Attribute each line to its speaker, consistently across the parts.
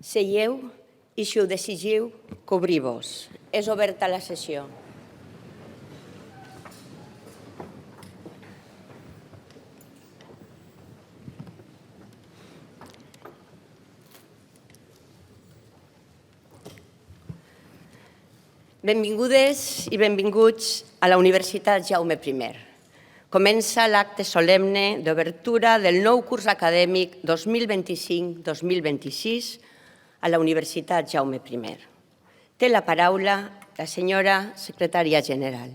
Speaker 1: Seieu i, si ho desigiu, cobriu-vos. És oberta la sessió. Benvingudes i benvinguts a la Universitat Jaume I. Comença l'acte solemne d'obertura del nou curs acadèmic 2025-2026 a la Universitat Jaume I. Té la paraula la senyora secretària general.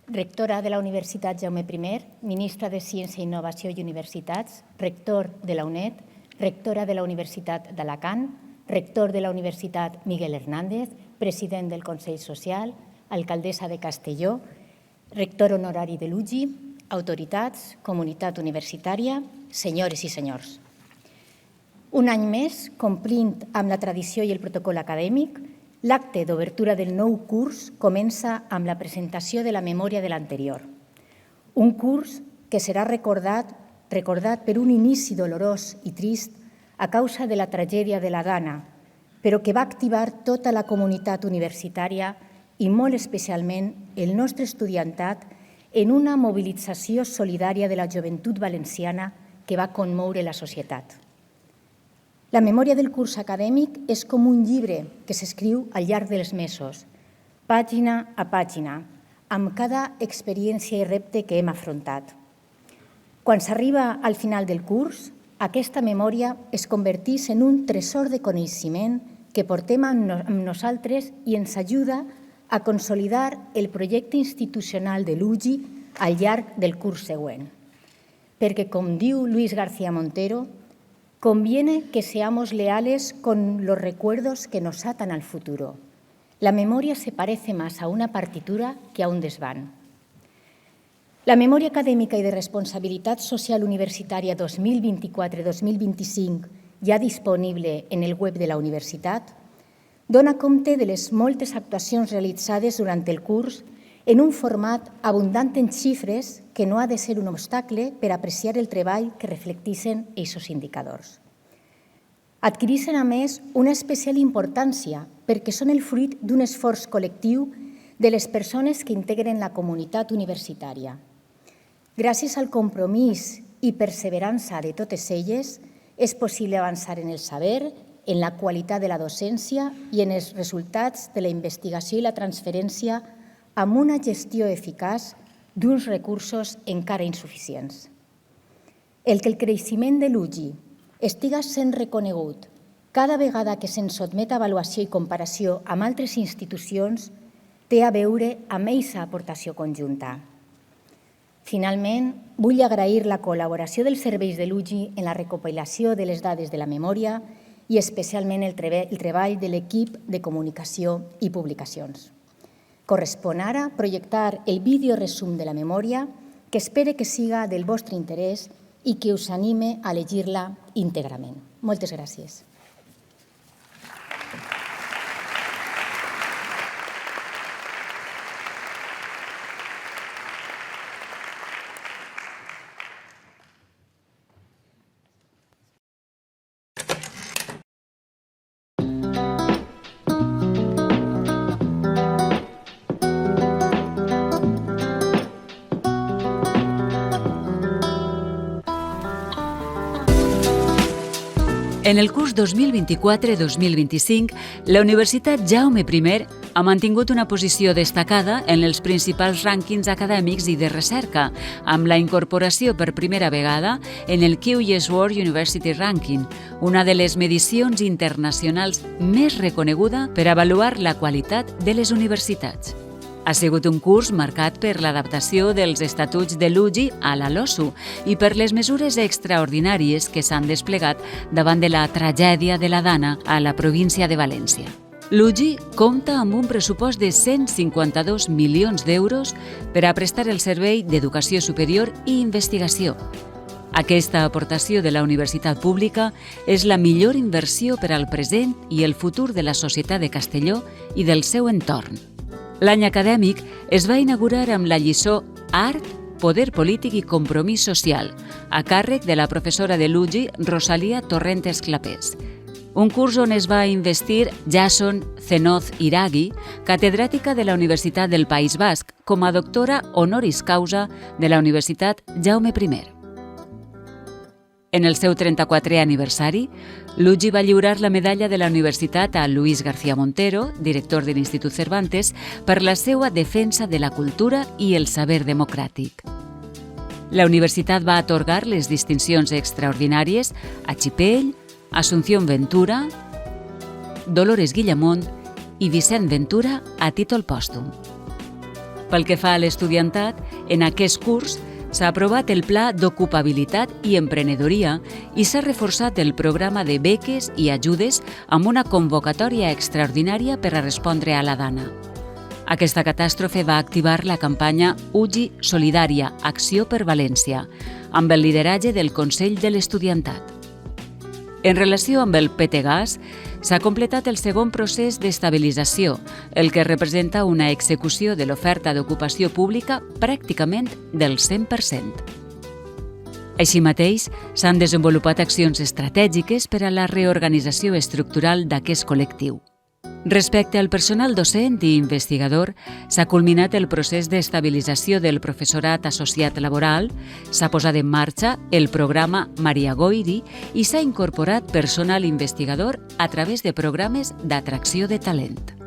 Speaker 2: Rectora de la Universitat Jaume I, ministra de Ciència, Innovació i Universitats, rector de la UNED, rectora de la Universitat d'Alacant, rector de la Universitat Miguel Hernández, president del Consell Social, alcaldessa de Castelló, rector honorari de l'UGI, autoritats, comunitat universitària, senyores i senyors. Un any més, complint amb la tradició i el protocol acadèmic, l'acte d'obertura del nou curs comença amb la presentació de la memòria de l'anterior. Un curs que serà recordat per un inici dolorós i trist a causa de la tragèdia de la Dana, però que va activar tota la comunitat universitària i molt especialment el nostre estudiantat en una mobilització solidària de la joventut valenciana que va conmoure la societat. La memòria del curs acadèmic és com un llibre que s'escriu al llarg dels mesos, pàgina a pàgina, amb cada experiència i repte que hem afrontat. Quan s'arriba al final del curs, aquesta memòria es converteix en un tresor de coneixement que portem amb nosaltres i ens ajuda a consolidar el projecte institucional de l'UGI al llarg del curs següent. Perquè, com diu Luis García Montero, conviene que seamos leales con los recuerdos que nos atan al futuro. La memoria se parece más a una partitura que a un desván. La memòria acadèmica i de responsabilitat social universitària 2024-2025, ja disponible en el web de la universitat, dona compte de les moltes actuacions realitzades durant el curs en un format abundant en xifres que no ha de ser un obstacle per apreciar el treball que reflecteixen aquests indicadors. Adquireixen, a més, una especial importància perquè són el fruit d'un esforç col·lectiu de les persones que integren la comunitat universitària. Gràcies al compromís i perseverança de totes elles, és possible avançar en el saber, en la qualitat de la docència i en els resultats de la investigació i la transferència amb una gestió eficaç d'uns recursos encara insuficients. El que el creixement de l'UGI estiga sent reconegut cada vegada que se'n sotmet a avaluació i comparació amb altres institucions té a veure amb aquesta aportació conjunta. Finalment, vull agrair la col·laboració dels serveis de l'UGI en la recopilació de les dades de la memòria i especialment el treball de l'equip de comunicació i publicacions. Correspon ara projectar el vídeo resum de la memòria, que espere que siga del vostre interès i que us anime a llegir-la íntegrament. Moltes gràcies.
Speaker 3: En el curs 2024-2025, la Universitat Jaume I ha mantingut una posició destacada en els principals rànquings acadèmics i de recerca, amb la incorporació per primera vegada en el QS World University Ranking, una de les medicions internacionals més reconeguda per avaluar la qualitat de les universitats. Ha sigut un curs marcat per l'adaptació dels estatuts de l'UGI a la LOSU i per les mesures extraordinàries que s'han desplegat davant de la tragèdia de la Dana a la província de València. L'UGI compta amb un pressupost de 152 milions d'euros per a prestar el servei d'educació superior i investigació. Aquesta aportació de la universitat pública és la millor inversió per al present i el futur de la societat de Castelló i del seu entorn. L'any acadèmic es va inaugurar amb la lliçó Art, Poder Polític i Compromís Social, a càrrec de la professora de l'UGI, Rosalía Torrentes Clapés. Un curs on es va investir Jason Zenoz Iraghi, catedràtica de la Universitat del País Basc, com a doctora honoris causa de la Universitat Jaume I. En el seu 34è aniversari, l'UGI va lliurar la medalla de la universitat a Luis García Montero, director de l'Institut Cervantes, per la seva defensa de la cultura i el saber democràtic. La universitat va atorgar les distincions extraordinàries a Chipell, Asunción Ventura, Dolores Guillamont i Vicent Ventura a títol pòstum. Pel que fa a l'estudiantat, en aquest curs s'ha aprovat el Pla d'Ocupabilitat i Emprenedoria i s'ha reforçat el programa de beques i ajudes amb una convocatòria extraordinària per a respondre a la Dana. Aquesta catàstrofe va activar la campanya UGI Solidària, Acció per València, amb el lideratge del Consell de l'Estudiantat. En relació amb el PTGAS, s'ha completat el segon procés d'estabilització, el que representa una execució de l'oferta d'ocupació pública pràcticament del 100%. Així mateix, s'han desenvolupat accions estratègiques per a la reorganització estructural d'aquest col·lectiu. Respecte al personal docent i investigador, s'ha culminat el procés d'estabilització del professorat associat laboral, s'ha posat en marxa el programa Maria Goiri i s'ha incorporat personal investigador a través de programes d'atracció de talent.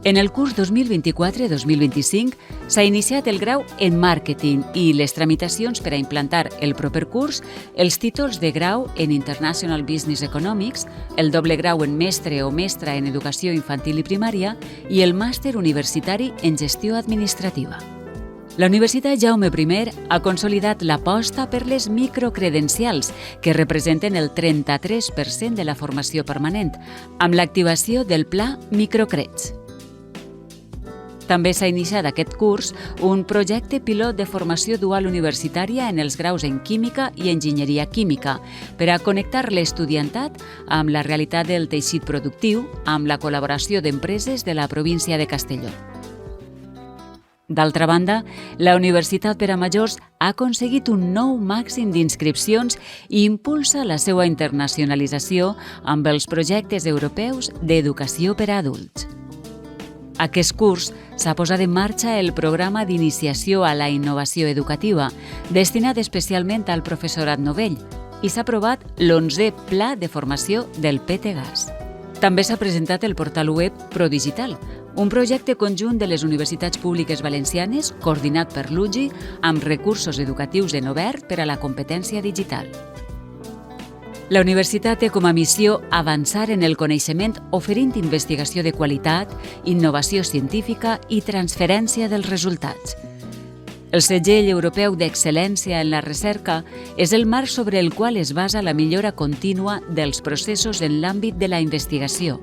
Speaker 3: En el curs 2024-2025 s'ha iniciat el grau en Màrqueting i les tramitacions per a implantar el proper curs, els títols de grau en International Business Economics, el doble grau en Mestre o Mestra en Educació Infantil i Primària i el Màster Universitari en Gestió Administrativa. La Universitat Jaume I ha consolidat l'aposta per les microcredencials, que representen el 33% de la formació permanent, amb l'activació del Pla Microcreds. També s'ha iniciat aquest curs un projecte pilot de formació dual universitària en els graus en Química i Enginyeria Química per a connectar l'estudiantat amb la realitat del teixit productiu amb la col·laboració d'empreses de la província de Castelló. D'altra banda, la Universitat per a Majors ha aconseguit un nou màxim d'inscripcions i impulsa la seva internacionalització amb els projectes europeus d'educació per a adults. Aquest curs s'ha posat en marxa el programa d'iniciació a la innovació educativa, destinat especialment al professorat novell, i s'ha aprovat l'11è Pla de Formació del PTGAS. També s'ha presentat el portal web ProDigital, un projecte conjunt de les universitats públiques valencianes coordinat per l'UGI amb recursos educatius en obert per a la competència digital. La universitat té com a missió avançar en el coneixement oferint investigació de qualitat, innovació científica i transferència dels resultats. El segell europeu d'excel·lència en la recerca és el marc sobre el qual es basa la millora contínua dels processos en l'àmbit de la investigació.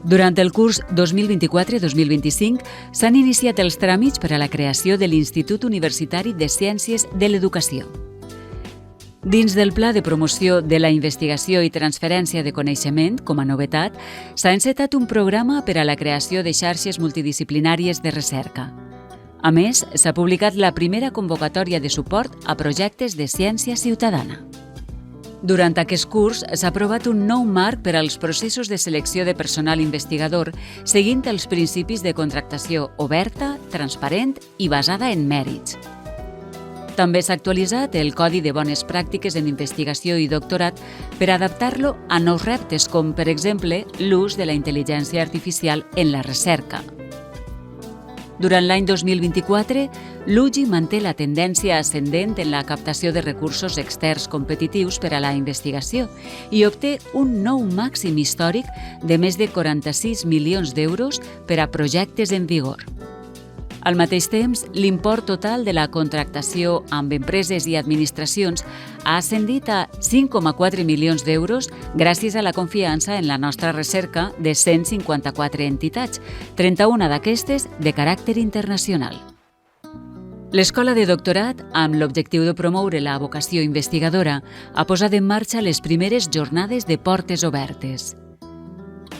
Speaker 3: Durant el curs 2024-2025 s'han iniciat els tràmits per a la creació de l'Institut Universitari de Ciències de l'Educació. Dins del Pla de Promoció de la Investigació i Transferència de Coneixement, com a novetat, s'ha encetat un programa per a la creació de xarxes multidisciplinàries de recerca. A més, s'ha publicat la primera convocatòria de suport a projectes de ciència ciutadana. Durant aquest curs s'ha aprovat un nou marc per als processos de selecció de personal investigador seguint els principis de contractació oberta, transparent i basada en mèrits. També s'ha actualitzat el Codi de Bones Pràctiques en Investigació i Doctorat per adaptar-lo a nous reptes, com, per exemple, l'ús de la intel·ligència artificial en la recerca. Durant l'any 2024, l'UGI manté la tendència ascendent en la captació de recursos externs competitius per a la investigació i obté un nou màxim històric de més de 46 milions d'euros per a projectes en vigor. Al mateix temps, l'import total de la contractació amb empreses i administracions ha ascendit a 5,4 milions d'euros gràcies a la confiança en la nostra recerca de 154 entitats, 31 d'aquestes de caràcter internacional. L'Escola de Doctorat, amb l'objectiu de promoure la vocació investigadora, ha posat en marxa les primeres jornades de portes obertes.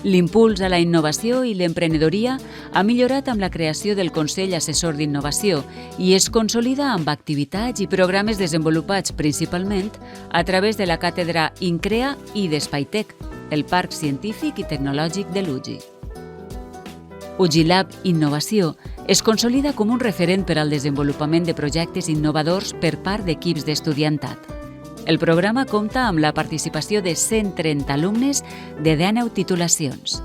Speaker 3: L'impuls a la innovació i l'emprenedoria ha millorat amb la creació del Consell Assessor d'Innovació i es consolida amb activitats i programes desenvolupats principalment a través de la càtedra INCREA i d'EspaiTec, el Parc Científic i Tecnològic de l'UGI. UGI Lab Innovació es consolida com un referent per al desenvolupament de projectes innovadors per part d'equips d'estudiantat. El programa compta amb la participació de 130 alumnes de 19 titulacions.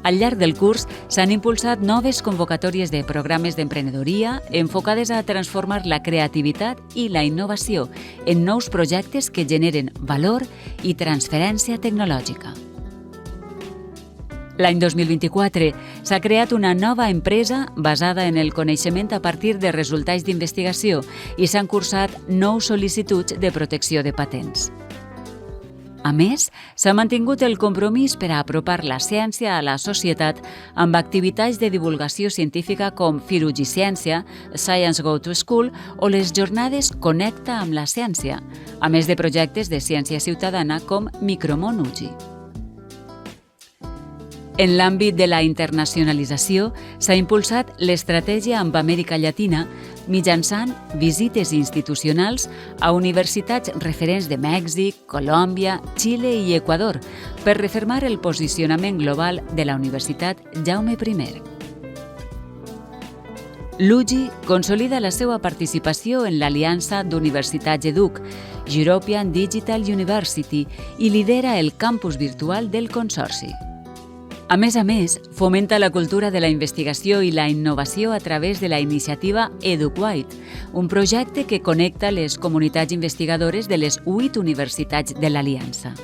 Speaker 3: Al llarg del curs s'han impulsat noves convocatòries de programes d'emprenedoria enfocades a transformar la creativitat i la innovació en nous projectes que generen valor i transferència tecnològica. L'any 2024 s'ha creat una nova empresa basada en el coneixement a partir de resultats d'investigació i s'han cursat 9 sol·licituds de protecció de patents. A més, s'ha mantingut el compromís per a apropar la ciència a la societat amb activitats de divulgació científica com Firugiciència, Science Go to School o les jornades Connecta amb la ciència, a més de projectes de ciència ciutadana com Micromón UGI. En l'àmbit de la internacionalització, s'ha impulsat l'estratègia amb Amèrica Llatina mitjançant visites institucionals a universitats referents de Mèxic, Colòmbia, Xile i Equador per refermar el posicionament global de la Universitat Jaume I. L'UGI consolida la seva participació en l'Aliança d'Universitats EDUC, European Digital University, i lidera el campus virtual del Consorci. A més, fomenta la cultura de la investigació i la innovació a través de la iniciativa EduQuite, un projecte que connecta les comunitats investigadores de les 8 universitats de l'Aliança.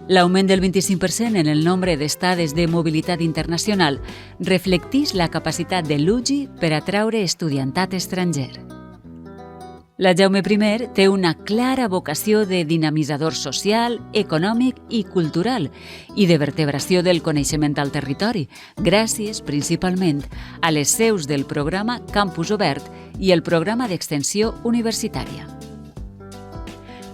Speaker 3: L'augment del 25% en el nombre d'estades de mobilitat internacional reflecteix la capacitat de l'UGI per atraure estudiantat estranger. La Jaume I té una clara vocació de dinamitzador social, econòmic i cultural i de vertebració del coneixement al territori, gràcies principalment a les seus del programa Campus Obert i el programa d'extensió universitària.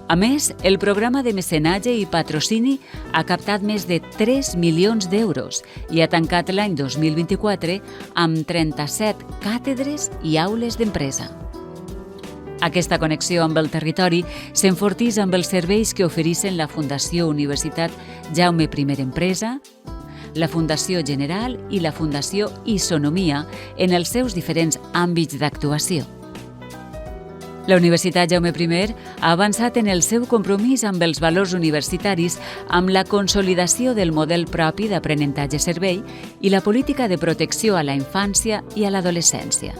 Speaker 3: A més, el programa de mecenatge i patrocini ha captat més de 3 milions d'euros i ha tancat l'any 2024 amb 37 càtedres i aules d'empresa. Aquesta connexió amb el territori s'enfortís amb els serveis que ofereixen la Fundació Universitat Jaume I Empresa, la Fundació General i la Fundació Isonomia en els seus diferents àmbits d'actuació. La Universitat Jaume I ha avançat en el seu compromís amb els valors universitaris amb la consolidació del model propi d'aprenentatge-servei i la política de protecció a la infància i a l'adolescència.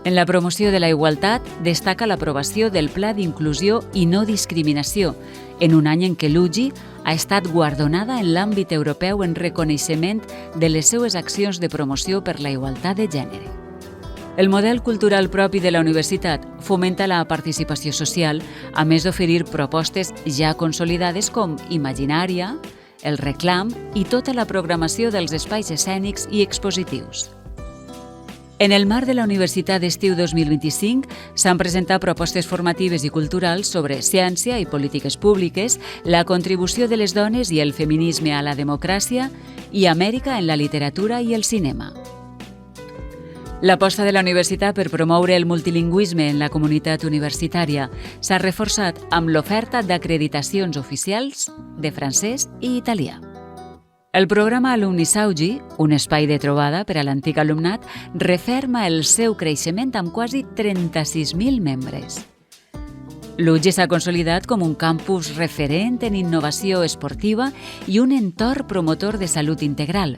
Speaker 3: En la promoció de la igualtat destaca l'aprovació del Pla d'Inclusió i No Discriminació, en un any en què l'UGI ha estat guardonada en l'àmbit europeu en reconeixement de les seues accions de promoció per la igualtat de gènere. El model cultural propi de la universitat fomenta la participació social, a més d'oferir propostes ja consolidades com Imaginària, el Reclam i tota la programació dels espais escènics i expositius. En el marc de la Universitat Estiu 2025 s'han presentat propostes formatives i culturals sobre ciència i polítiques públiques, la contribució de les dones i el feminisme a la democràcia i Amèrica en la literatura i el cinema. L'aposta de la universitat per promoure el multilingüisme en la comunitat universitària s'ha reforçat amb l'oferta d'acreditacions oficials de francès i italià. El programa Alumni Saugi, un espai de trobada per a l'antic alumnat, referma el seu creixement amb quasi 36.000 membres. L'UGI s'ha consolidat com un campus referent en innovació esportiva i un entorn promotor de salut integral.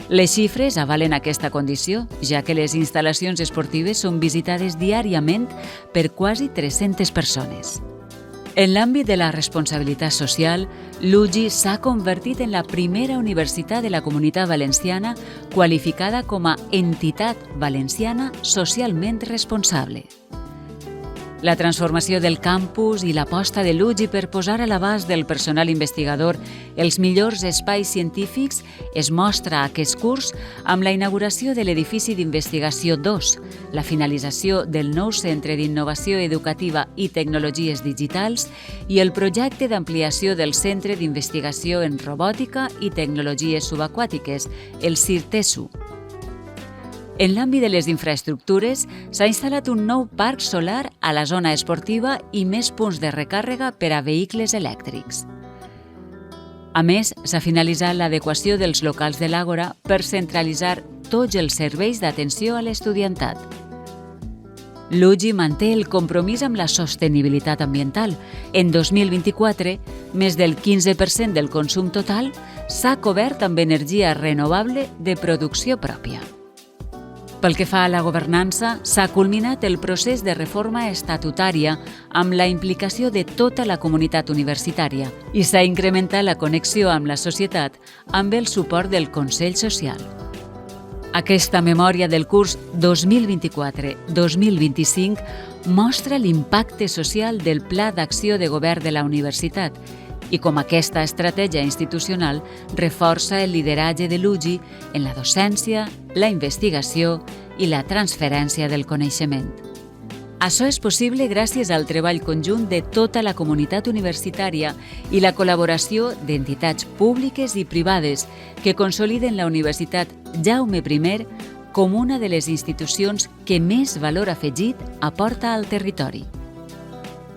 Speaker 3: Les xifres avalen aquesta condició, ja que les instal·lacions esportives són visitades diàriament per quasi 300 persones. En l'àmbit de la responsabilitat social, l'UGI s'ha convertit en la primera universitat de la Comunitat Valenciana qualificada com a entitat valenciana socialment responsable. La transformació del campus i l'aposta de l'UGI per posar a l'abast del personal investigador els millors espais científics es mostra aquest curs amb la inauguració de l'edifici d'investigació 2, la finalització del nou Centre d'Innovació Educativa i Tecnologies Digitals i el projecte d'ampliació del Centre d'Investigació en Robòtica i Tecnologies Subaquàtiques, el CIRTESU. En l'àmbit de les infraestructures, s'ha instal·lat un nou parc solar a la zona esportiva i més punts de recàrrega per a vehicles elèctrics. A més, s'ha finalitzat l'adequació dels locals de l'Àgora per centralitzar tots els serveis d'atenció a l'estudiantat. L'UGI manté el compromís amb la sostenibilitat ambiental. En 2024, més del 15% del consum total s'ha cobert amb energia renovable de producció pròpia. Pel que fa a la governança, s'ha culminat el procés de reforma estatutària amb la implicació de tota la comunitat universitària i s'ha incrementat la connexió amb la societat amb el suport del Consell Social. Aquesta memòria del curs 2024-2025 mostra l'impacte social del Pla d'Acció de Govern de la Universitat i com aquesta estratègia institucional reforça el lideratge de l'UGI en la docència, la investigació i la transferència del coneixement. Això és possible gràcies al treball conjunt de tota la comunitat universitària i la col·laboració d'entitats públiques i privades que consoliden la Universitat Jaume I com una de les institucions que més valor afegit aporta al territori.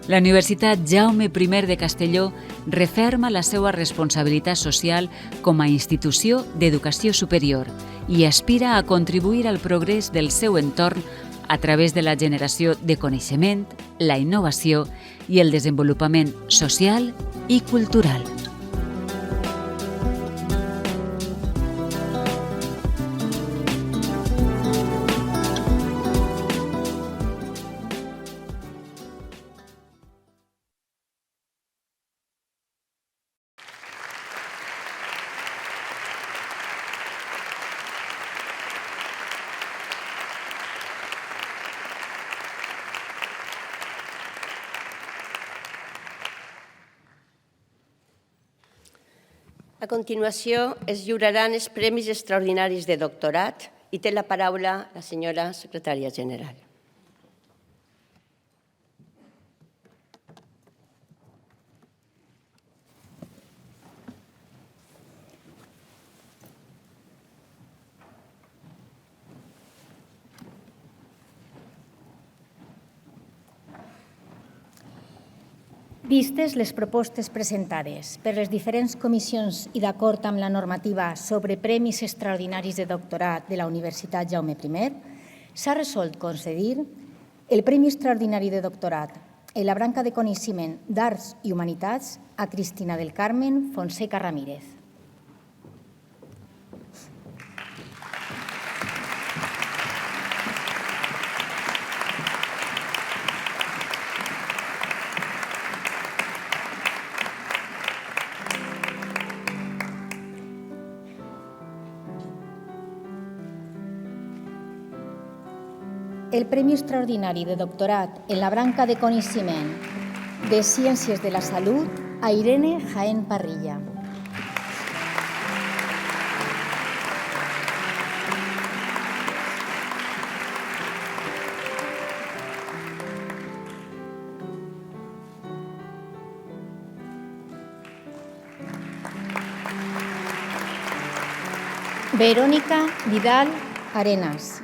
Speaker 3: La Universitat Jaume I de Castelló referma la seva responsabilitat social com a institució d'educació superior i aspira a contribuir al progrés del seu entorn a través de la generació de coneixement, la innovació i el desenvolupament social i cultural.
Speaker 1: A continuació, es lliuraran els Premis Extraordinaris de Doctorat i té la paraula la senyora secretària general.
Speaker 2: Vistes les propostes presentades per les diferents comissions i d'acord amb la normativa sobre Premis Extraordinaris de Doctorat de la Universitat Jaume I, s'ha resolt concedir el Premi Extraordinari de Doctorat en la branca de coneixement d'Arts i Humanitats a Cristina del Carmen Fonseca Ramírez. El Premi Extraordinari de Doctorat en la branca de coneixement de Ciències de la Salut a Irene Jaén Parrilla. Verónica Vidal Arenas.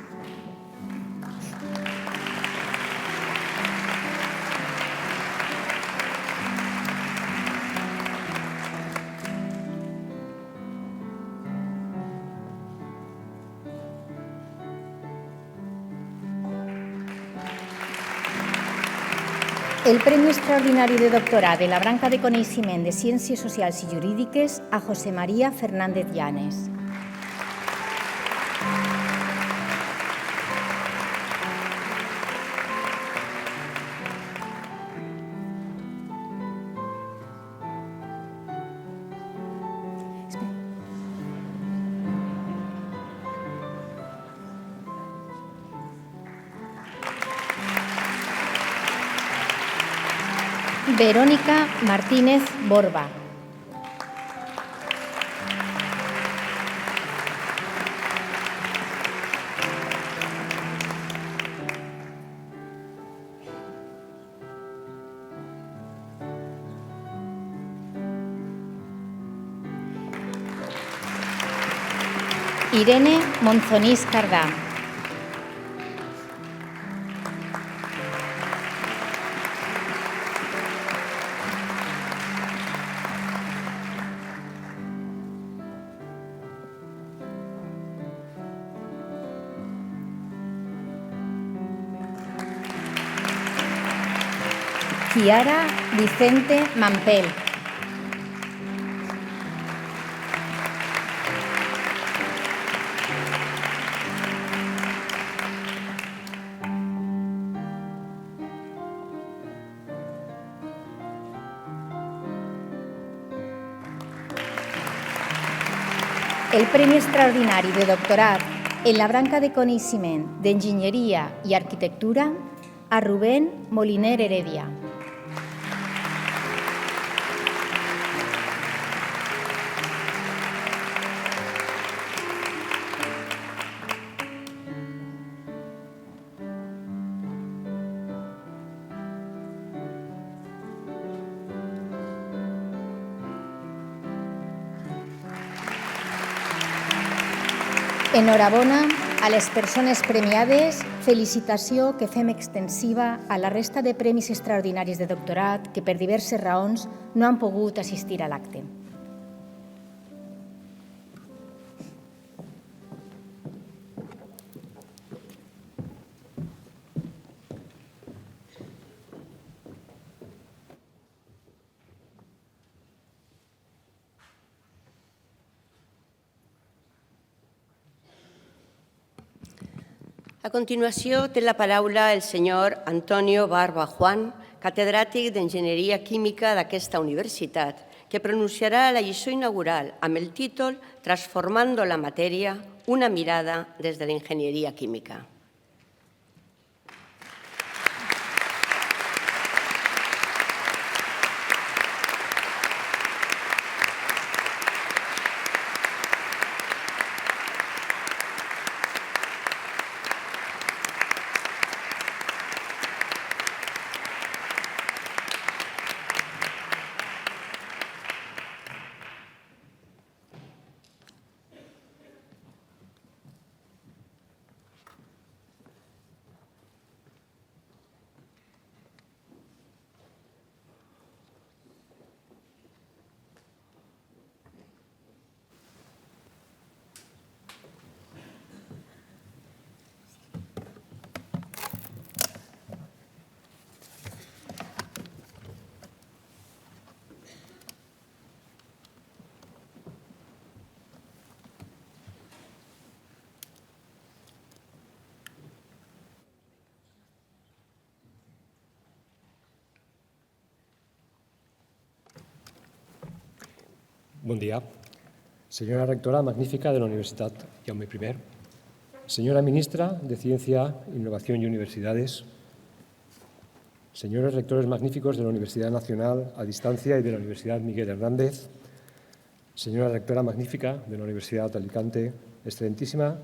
Speaker 2: El Premi Extraordinari de Doctorat de la branca de coneixement de Ciències Socials i Jurídiques a José María Fernández Llanes. Verónica Martínez Borba. Irene Monzonís Cardà. Chiara Vicente Mampel. El Premi Extraordinari de Doctorat en la branca de coneixement d'Enginyeria i Arquitectura a Rubén Moliner Heredia. Enhorabona a les persones premiades, felicitació que fem extensiva a la resta de premis extraordinaris de doctorat que per diverses raons no han pogut assistir a l'acte.
Speaker 1: A continuació, té la paraula el senyor Antonio Barba Juan, catedràtic d'Enginyeria Química d'aquesta universitat, que pronunciarà la lliçó inaugural amb el títol Transformando la matèria, una mirada des de l'enginyeria química.
Speaker 4: Bon dia. Señora rectora magnífica de la Universidad Jaume I, señora ministra de Ciencia, Innovación y Universidades, señores rectores magníficos de la Universidad Nacional a Distancia y de la Universidad Miguel Hernández, señora rectora magnífica de la Universidad de Alicante, excelentísima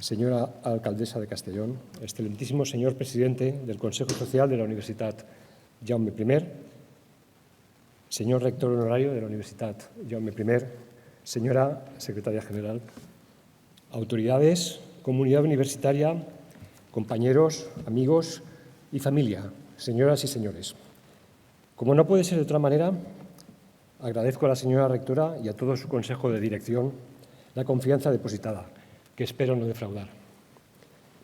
Speaker 4: señora alcaldesa de Castellón, excelentísimo señor presidente del Consejo Social de la Universidad Jaume I, señor rector honorario de la Universidad Jaume I, señora secretaria general, autoridades, comunidad universitaria, compañeros, amigos y familia, señoras y señores. Como no puede ser de otra manera, agradezco a la señora rectora y a todo su consejo de dirección la confianza depositada, que espero no defraudar.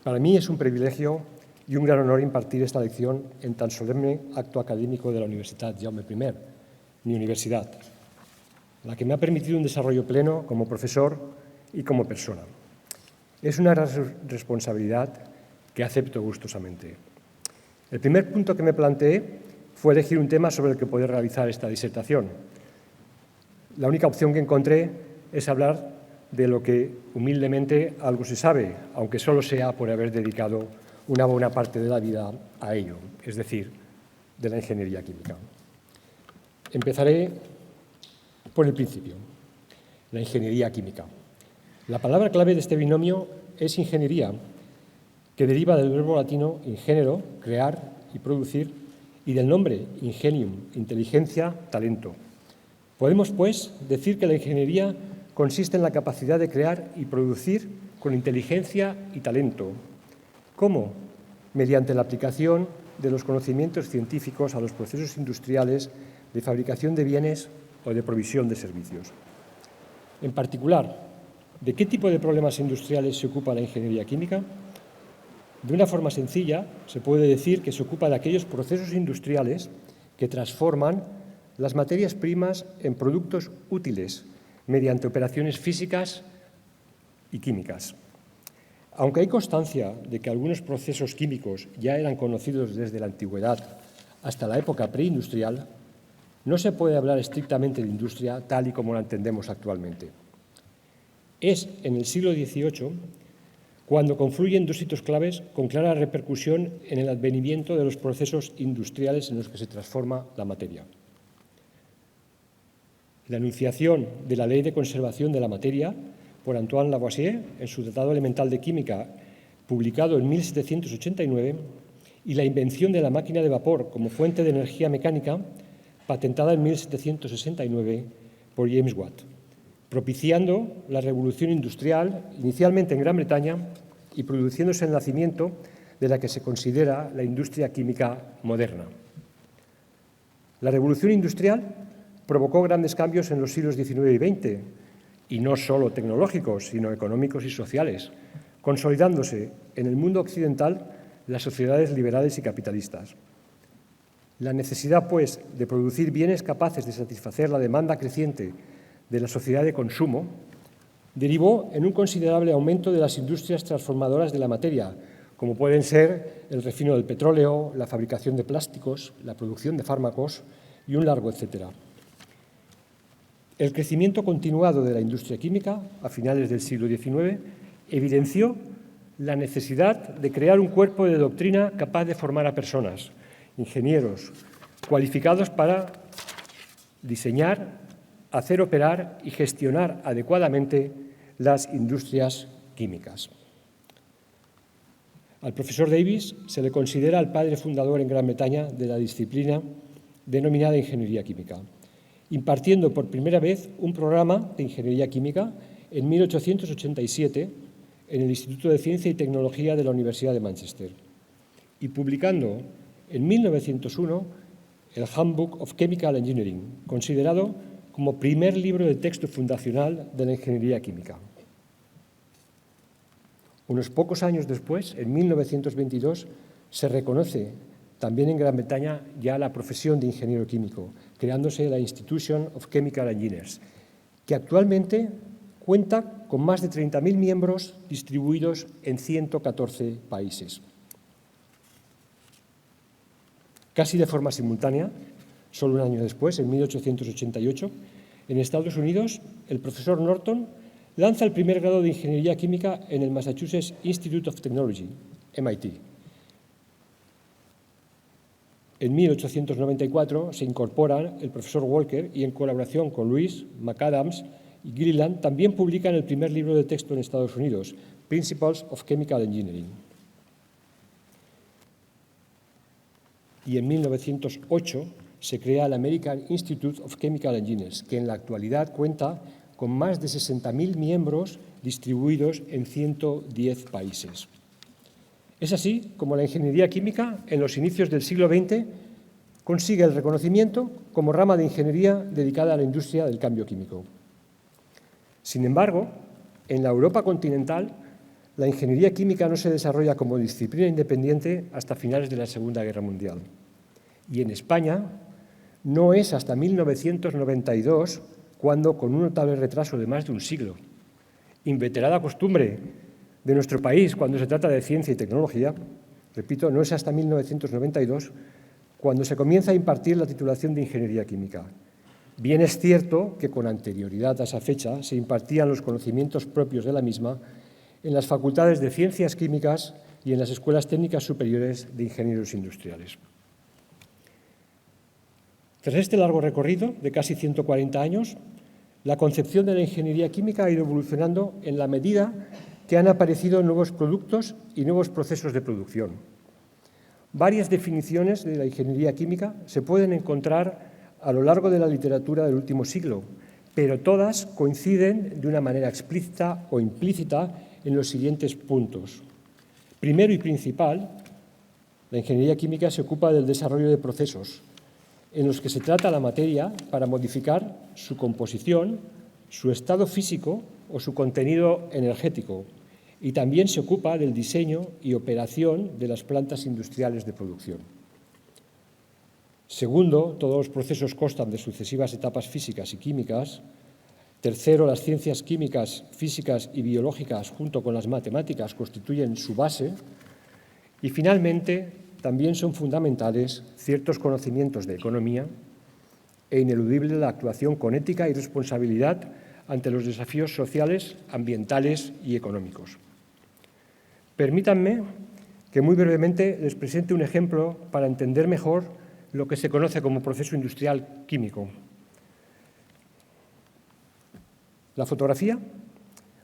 Speaker 4: Para mí es un privilegio y un gran honor impartir esta lección en tan solemne acto académico de la Universidad Jaume I, mi universidad, la que me ha permitido un desarrollo pleno como profesor y como persona. Es una gran responsabilidad que acepto gustosamente. El primer punto que me planteé fue elegir un tema sobre el que poder realizar esta disertación. La única opción que encontré es hablar de lo que humildemente algo se sabe, aunque solo sea por haber dedicado una buena parte de la vida a ello, es decir, de la ingeniería química. Empezaré por el principio, la ingeniería química. La palabra clave de este binomio es ingeniería, que deriva del verbo latino ingénero, crear y producir, y del nombre ingenium, inteligencia, talento. Podemos, pues, decir que la ingeniería consiste en la capacidad de crear y producir con inteligencia y talento. ¿Cómo? Mediante la aplicación de los conocimientos científicos a los procesos industriales de fabricación de bienes o de provisión de servicios. En particular, ¿de qué tipo de problemas industriales se ocupa la ingeniería química? De una forma sencilla, se puede decir que se ocupa de aquellos procesos industriales que transforman las materias primas en productos útiles mediante operaciones físicas y químicas. Aunque hay constancia de que algunos procesos químicos ya eran conocidos desde la antigüedad hasta la época preindustrial, no se puede hablar estrictamente de industria tal y como la entendemos actualmente. Es en el siglo XVIII cuando confluyen dos hitos claves con clara repercusión en el advenimiento de los procesos industriales en los que se transforma la materia. La enunciación de la Ley de Conservación de la Materia por Antoine Lavoisier en su Tratado Elemental de Química, publicado en 1789, y la invención de la máquina de vapor como fuente de energía mecánica, patentada en 1769 por James Watt, propiciando la revolución industrial, inicialmente en Gran Bretaña, y produciéndose el nacimiento de la que se considera la industria química moderna. La revolución industrial provocó grandes cambios en los siglos XIX y XX, y no solo tecnológicos, sino económicos y sociales, consolidándose en el mundo occidental las sociedades liberales y capitalistas. La necesidad, pues, de producir bienes capaces de satisfacer la demanda creciente de la sociedad de consumo derivó en un considerable aumento de las industrias transformadoras de la materia, como pueden ser el refino del petróleo, la fabricación de plásticos, la producción de fármacos y un largo etcétera. El crecimiento continuado de la industria química a finales del siglo XIX evidenció la necesidad de crear un cuerpo de doctrina capaz de formar a personas, ingenieros, cualificados para diseñar, hacer operar y gestionar adecuadamente las industrias químicas. Al profesor Davis se le considera el padre fundador en Gran Bretaña de la disciplina denominada ingeniería química, impartiendo por primera vez un programa de ingeniería química en 1887 en el Instituto de Ciencia y Tecnología de la Universidad de Manchester y publicando en 1901 el Handbook of Chemical Engineering, considerado como primer libro de texto fundacional de la ingeniería química. Unos pocos años después, en 1922, se reconoce también en Gran Bretaña ya la profesión de ingeniero químico, creándose la Institution of Chemical Engineers, que actualmente cuenta con más de 30.000 miembros distribuidos en 114 países. Casi de forma simultánea, solo un año después, en 1888, en Estados Unidos, el profesor Norton lanza el primer grado de Ingeniería Química en el Massachusetts Institute of Technology, MIT. En 1894 se incorporan el profesor Walker y en colaboración con Lewis, McAdams y Gilliland también publican el primer libro de texto en Estados Unidos, Principles of Chemical Engineering. Y en 1908 se crea el American Institute of Chemical Engineers, que en la actualidad cuenta con más de 60.000 miembros distribuidos en 110 países. Es así como la ingeniería química, en los inicios del siglo XX, consigue el reconocimiento como rama de ingeniería dedicada a la industria del cambio químico. Sin embargo, en la Europa continental, la ingeniería química no se desarrolla como disciplina independiente hasta finales de la Segunda Guerra Mundial. Y en España no es hasta 1992 cuando, con un notable retraso de más de un siglo, inveterada costumbre de nuestro país cuando se trata de ciencia y tecnología, repito, no es hasta 1992 cuando se comienza a impartir la titulación de Ingeniería Química. Bien es cierto que con anterioridad a esa fecha se impartían los conocimientos propios de la misma en las facultades de Ciencias Químicas y en las escuelas técnicas superiores de ingenieros industriales. Tras este largo recorrido de casi 140 años, la concepción de la ingeniería química ha ido evolucionando en la medida que han aparecido nuevos productos y nuevos procesos de producción. Varias definiciones de la ingeniería química se pueden encontrar a lo largo de la literatura del último siglo, pero todas coinciden de una manera explícita o implícita en los siguientes puntos. Primero y principal, la ingeniería química se ocupa del desarrollo de procesos en los que se trata la materia para modificar su composición, su estado físico o su contenido energético, y también se ocupa del diseño y operación de las plantas industriales de producción. Segundo, todos los procesos constan de sucesivas etapas físicas y químicas. Tercero, las ciencias químicas, físicas y biológicas, junto con las matemáticas, constituyen su base. Y finalmente, también son fundamentales ciertos conocimientos de economía e ineludible la actuación con ética y responsabilidad ante los desafíos sociales, ambientales y económicos. Permítanme que muy brevemente les presente un ejemplo para entender mejor lo que se conoce como proceso industrial químico. La fotografía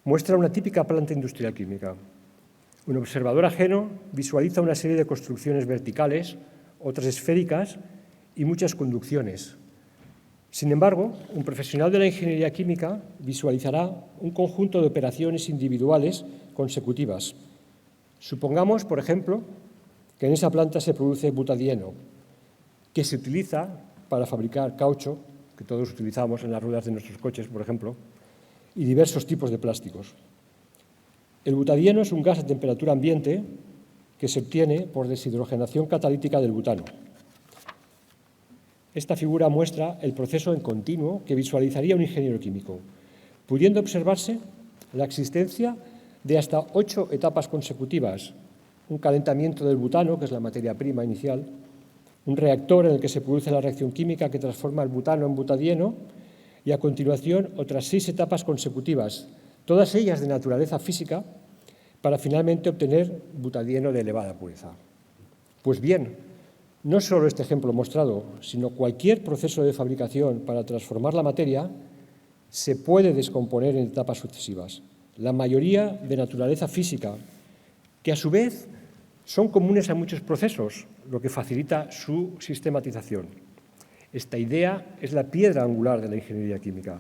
Speaker 4: muestra una típica planta industrial química. Un observador ajeno visualiza una serie de construcciones verticales, otras esféricas y muchas conducciones. Sin embargo, un profesional de la ingeniería química visualizará un conjunto de operaciones individuales consecutivas. Supongamos, por ejemplo, que en esa planta se produce butadieno, que se utiliza para fabricar caucho, que todos utilizamos en las ruedas de nuestros coches, por ejemplo, y diversos tipos de plásticos. El butadieno es un gas a temperatura ambiente que se obtiene por deshidrogenación catalítica del butano. Esta figura muestra el proceso en continuo que visualizaría un ingeniero químico, pudiendo observarse la existencia de hasta 8 etapas consecutivas: un calentamiento del butano, que es la materia prima inicial, un reactor en el que se produce la reacción química que transforma el butano en butadieno, y a continuación otras 6 etapas consecutivas, todas ellas de naturaleza física, para finalmente obtener butadieno de elevada pureza. Pues bien, no solo este ejemplo mostrado, sino cualquier proceso de fabricación para transformar la materia se puede descomponer en etapas sucesivas, la mayoría de naturaleza física, que a su vez son comunes a muchos procesos, lo que facilita su sistematización. Esta idea es la piedra angular de la ingeniería química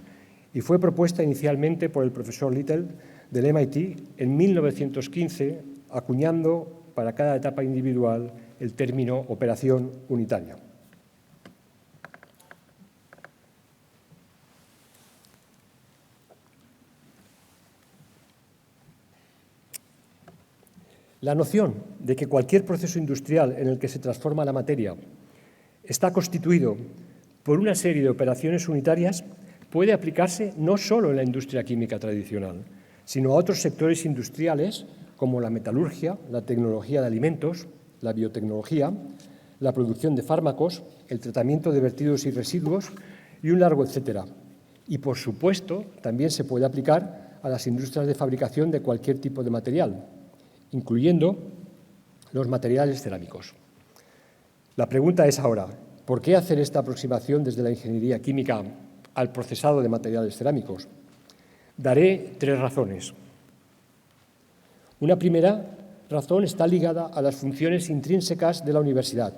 Speaker 4: y fue propuesta inicialmente por el profesor Little del MIT en 1915, acuñando para cada etapa individual el término operación unitaria. La noción de que cualquier proceso industrial en el que se transforma la materia está constituido por una serie de operaciones unitarias puede aplicarse no solo en la industria química tradicional, sino a otros sectores industriales como la metalurgia, la tecnología de alimentos, la biotecnología, la producción de fármacos, el tratamiento de vertidos y residuos y un largo etcétera. Y, por supuesto, también se puede aplicar a las industrias de fabricación de cualquier tipo de material, incluyendo los materiales cerámicos. La pregunta es ahora, ¿por qué hacer esta aproximación desde la ingeniería química al procesado de materiales cerámicos? Daré 3 razones. Una primera razón está ligada a las funciones intrínsecas de la universidad.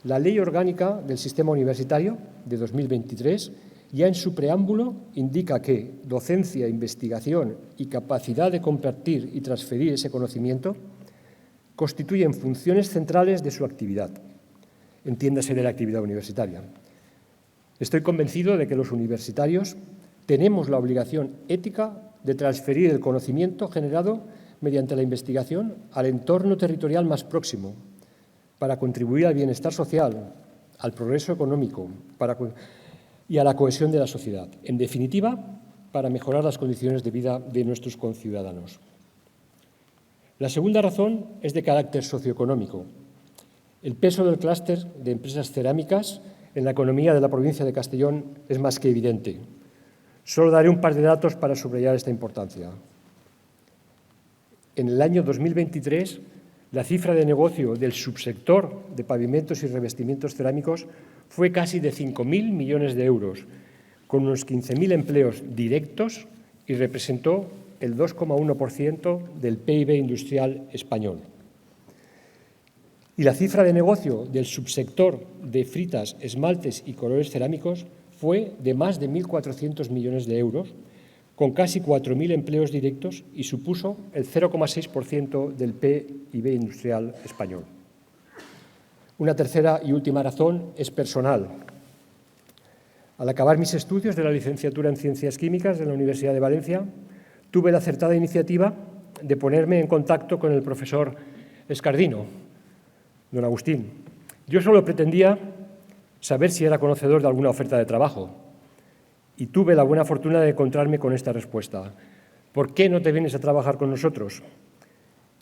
Speaker 4: La Ley Orgánica del Sistema Universitario de 2023 ya en su preámbulo indica que docencia, investigación y capacidad de compartir y transferir ese conocimiento constituyen funciones centrales de su actividad, entiéndase de la actividad universitaria. Estoy convencido de que los universitarios tenemos la obligación ética de transferir el conocimiento generado mediante la investigación al entorno territorial más próximo para contribuir al bienestar social, al progreso económico y a la cohesión de la sociedad. En definitiva, para mejorar las condiciones de vida de nuestros conciudadanos. La segunda razón es de carácter socioeconómico. El peso del clúster de empresas cerámicas en la economía de la provincia de Castellón es más que evidente. Solo daré un par de datos para subrayar esta importancia. En el año 2023, la cifra de negocio del subsector de pavimentos y revestimientos cerámicos fue casi de 5.000 millones de euros, con unos 15.000 empleos directos y representó el 2,1% del PIB industrial español. Y la cifra de negocio del subsector de fritas, esmaltes y colores cerámicos fue de más de 1.400 millones de euros, con casi 4.000 empleos directos y supuso el 0,6% del PIB industrial español. Una tercera y última razón es personal. Al acabar mis estudios de la licenciatura en Ciencias Químicas de la Universidad de Valencia, tuve la acertada iniciativa de ponerme en contacto con el profesor Escardino, don Agustín. Yo solo pretendía saber si era conocedor de alguna oferta de trabajo y tuve la buena fortuna de encontrarme con esta respuesta. ¿Por qué no te vienes a trabajar con nosotros?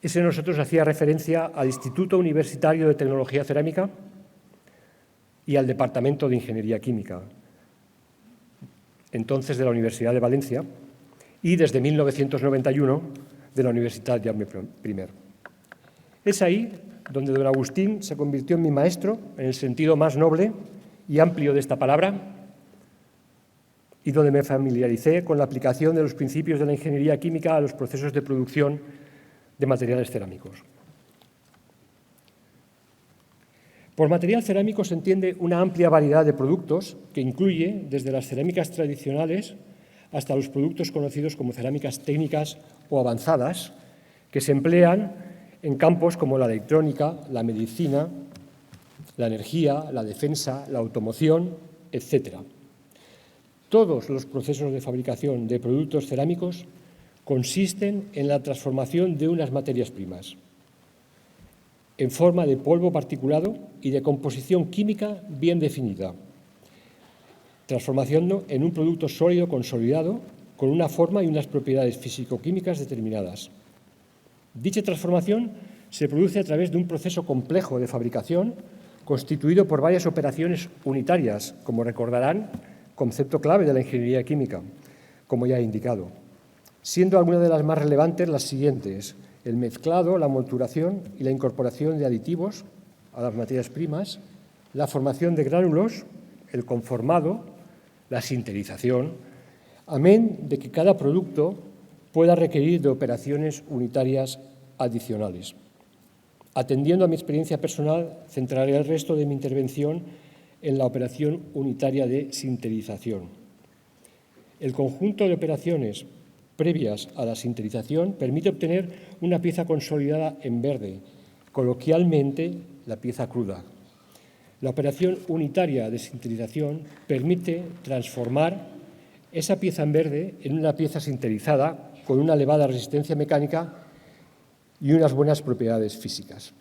Speaker 4: Ese nosotros hacía referencia al Instituto Universitario de Tecnología Cerámica y al Departamento de Ingeniería Química, entonces de la Universidad de Valencia, y desde 1991 de la Universidad Jaume I. Es ahí donde don Agustín se convirtió en mi maestro, en el sentido más noble y amplio de esta palabra, y donde me familiaricé con la aplicación de los principios de la ingeniería química a los procesos de producción de materiales cerámicos. Por material cerámico se entiende una amplia variedad de productos que incluye desde las cerámicas tradicionales hasta los productos conocidos como cerámicas técnicas o avanzadas, que se emplean en campos como la electrónica, la medicina, la energía, la defensa, la automoción, etc. Todos los procesos de fabricación de productos cerámicos consisten en la transformación de unas materias primas en forma de polvo particulado y de composición química bien definida, transformación en un producto sólido consolidado con una forma y unas propiedades físico-químicas determinadas. Dicha transformación se produce a través de un proceso complejo de fabricación constituido por varias operaciones unitarias, como recordarán, concepto clave de la ingeniería química, como ya he indicado, siendo algunas de las más relevantes las siguientes: el mezclado, la molturación y la incorporación de aditivos a las materias primas, la formación de gránulos, el conformado, la sinterización, amén de que cada producto pueda requerir de operaciones unitarias adicionales. Atendiendo a mi experiencia personal, centraré el resto de mi intervención en la operación unitaria de sinterización. El conjunto de operaciones previas a la sinterización permite obtener una pieza consolidada en verde, coloquialmente la pieza cruda. La operación unitaria de sinterización permite transformar esa pieza en verde en una pieza sinterizada con una elevada resistencia mecánica y unas buenas propiedades físicas.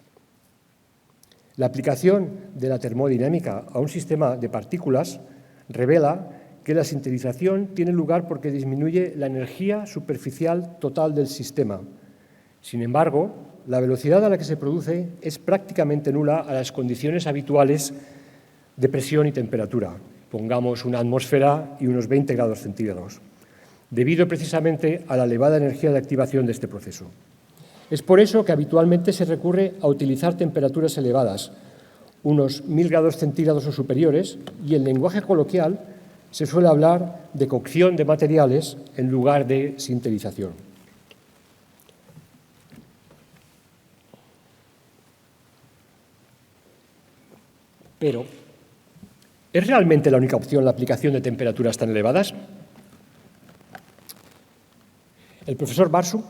Speaker 4: La aplicación de la termodinámica a un sistema de partículas revela que la sinterización tiene lugar porque disminuye la energía superficial total del sistema. Sin embargo, la velocidad a la que se produce es prácticamente nula a las condiciones habituales de presión y temperatura, pongamos una atmósfera y unos 20 grados centígrados, debido precisamente a la elevada energía de activación de este proceso. Es por eso que habitualmente se recurre a utilizar temperaturas elevadas, unos 1000 grados centígrados o superiores, y en lenguaje coloquial se suele hablar de cocción de materiales en lugar de sinterización. Pero, ¿es realmente la única opción la aplicación de temperaturas tan elevadas? El profesor Barsu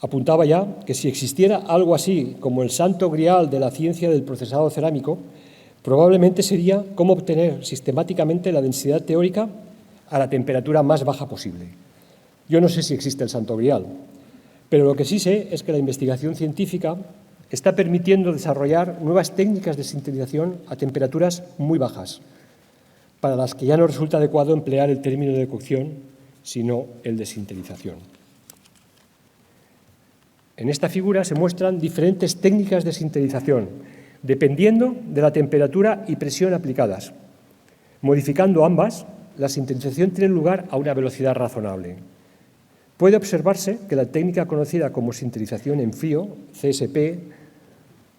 Speaker 4: apuntaba ya que si existiera algo así como el santo grial de la ciencia del procesado cerámico, probablemente sería cómo obtener sistemáticamente la densidad teórica a la temperatura más baja posible. Yo no sé si existe el santo grial, pero lo que sí sé es que la investigación científica está permitiendo desarrollar nuevas técnicas de sintetización a temperaturas muy bajas, para las que ya no resulta adecuado emplear el término de cocción, sino el de sinterización. En esta figura se muestran diferentes técnicas de sinterización, dependiendo de la temperatura y presión aplicadas. Modificando ambas, la sinterización tiene lugar a una velocidad razonable. Puede observarse que la técnica conocida como sinterización en frío, CSP,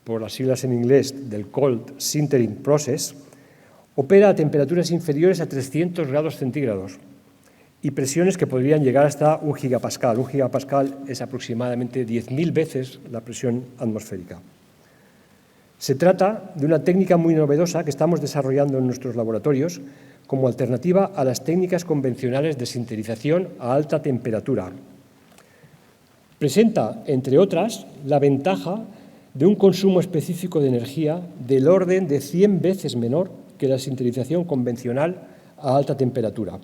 Speaker 4: por las siglas en inglés del Cold Sintering Process, Opera a temperaturas inferiores a 300 grados centígrados y presiones que podrían llegar hasta 1 gigapascal. 1 gigapascal es aproximadamente 10.000 veces la presión atmosférica. Se trata de una técnica muy novedosa que estamos desarrollando en nuestros laboratorios como alternativa a las técnicas convencionales de sinterización a alta temperatura. Presenta, entre otras, la ventaja de un consumo específico de energía del orden de 100 veces menor que la sinterización convencional a alta temperatura,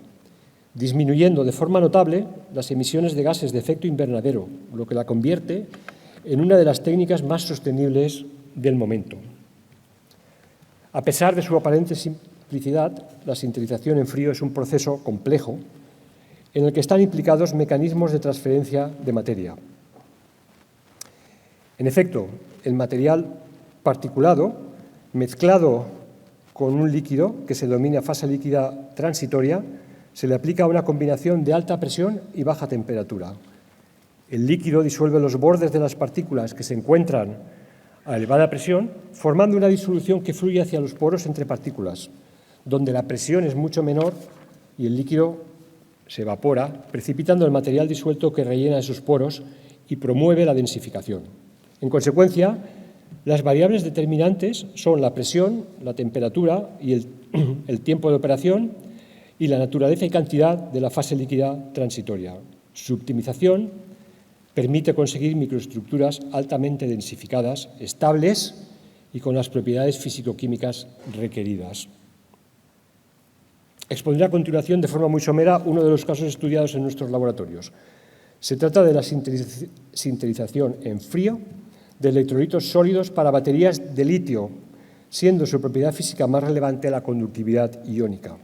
Speaker 4: disminuyendo de forma notable las emisiones de gases de efecto invernadero, lo que la convierte en una de las técnicas más sostenibles del momento. A pesar de su aparente simplicidad, la sinterización en frío es un proceso complejo en el que están implicados mecanismos de transferencia de materia. En efecto, el material particulado, mezclado con un líquido que se denomina fase líquida transitoria, se le aplica una combinación de alta presión y baja temperatura. El líquido disuelve los bordes de las partículas que se encuentran a elevada presión, formando una disolución que fluye hacia los poros entre partículas, donde la presión es mucho menor y el líquido se evapora, precipitando el material disuelto que rellena esos poros y promueve la densificación. En consecuencia, las variables determinantes son la presión, la temperatura y el tiempo de operación y la naturaleza y cantidad de la fase líquida transitoria. Su optimización permite conseguir microestructuras altamente densificadas, estables y con las propiedades físico-químicas requeridas. Expondré a continuación de forma muy somera uno de los casos estudiados en nuestros laboratorios. Se trata de la sinterización en frío de electrolitos sólidos para baterías de litio, siendo su propiedad física más relevante la conductividad iónica.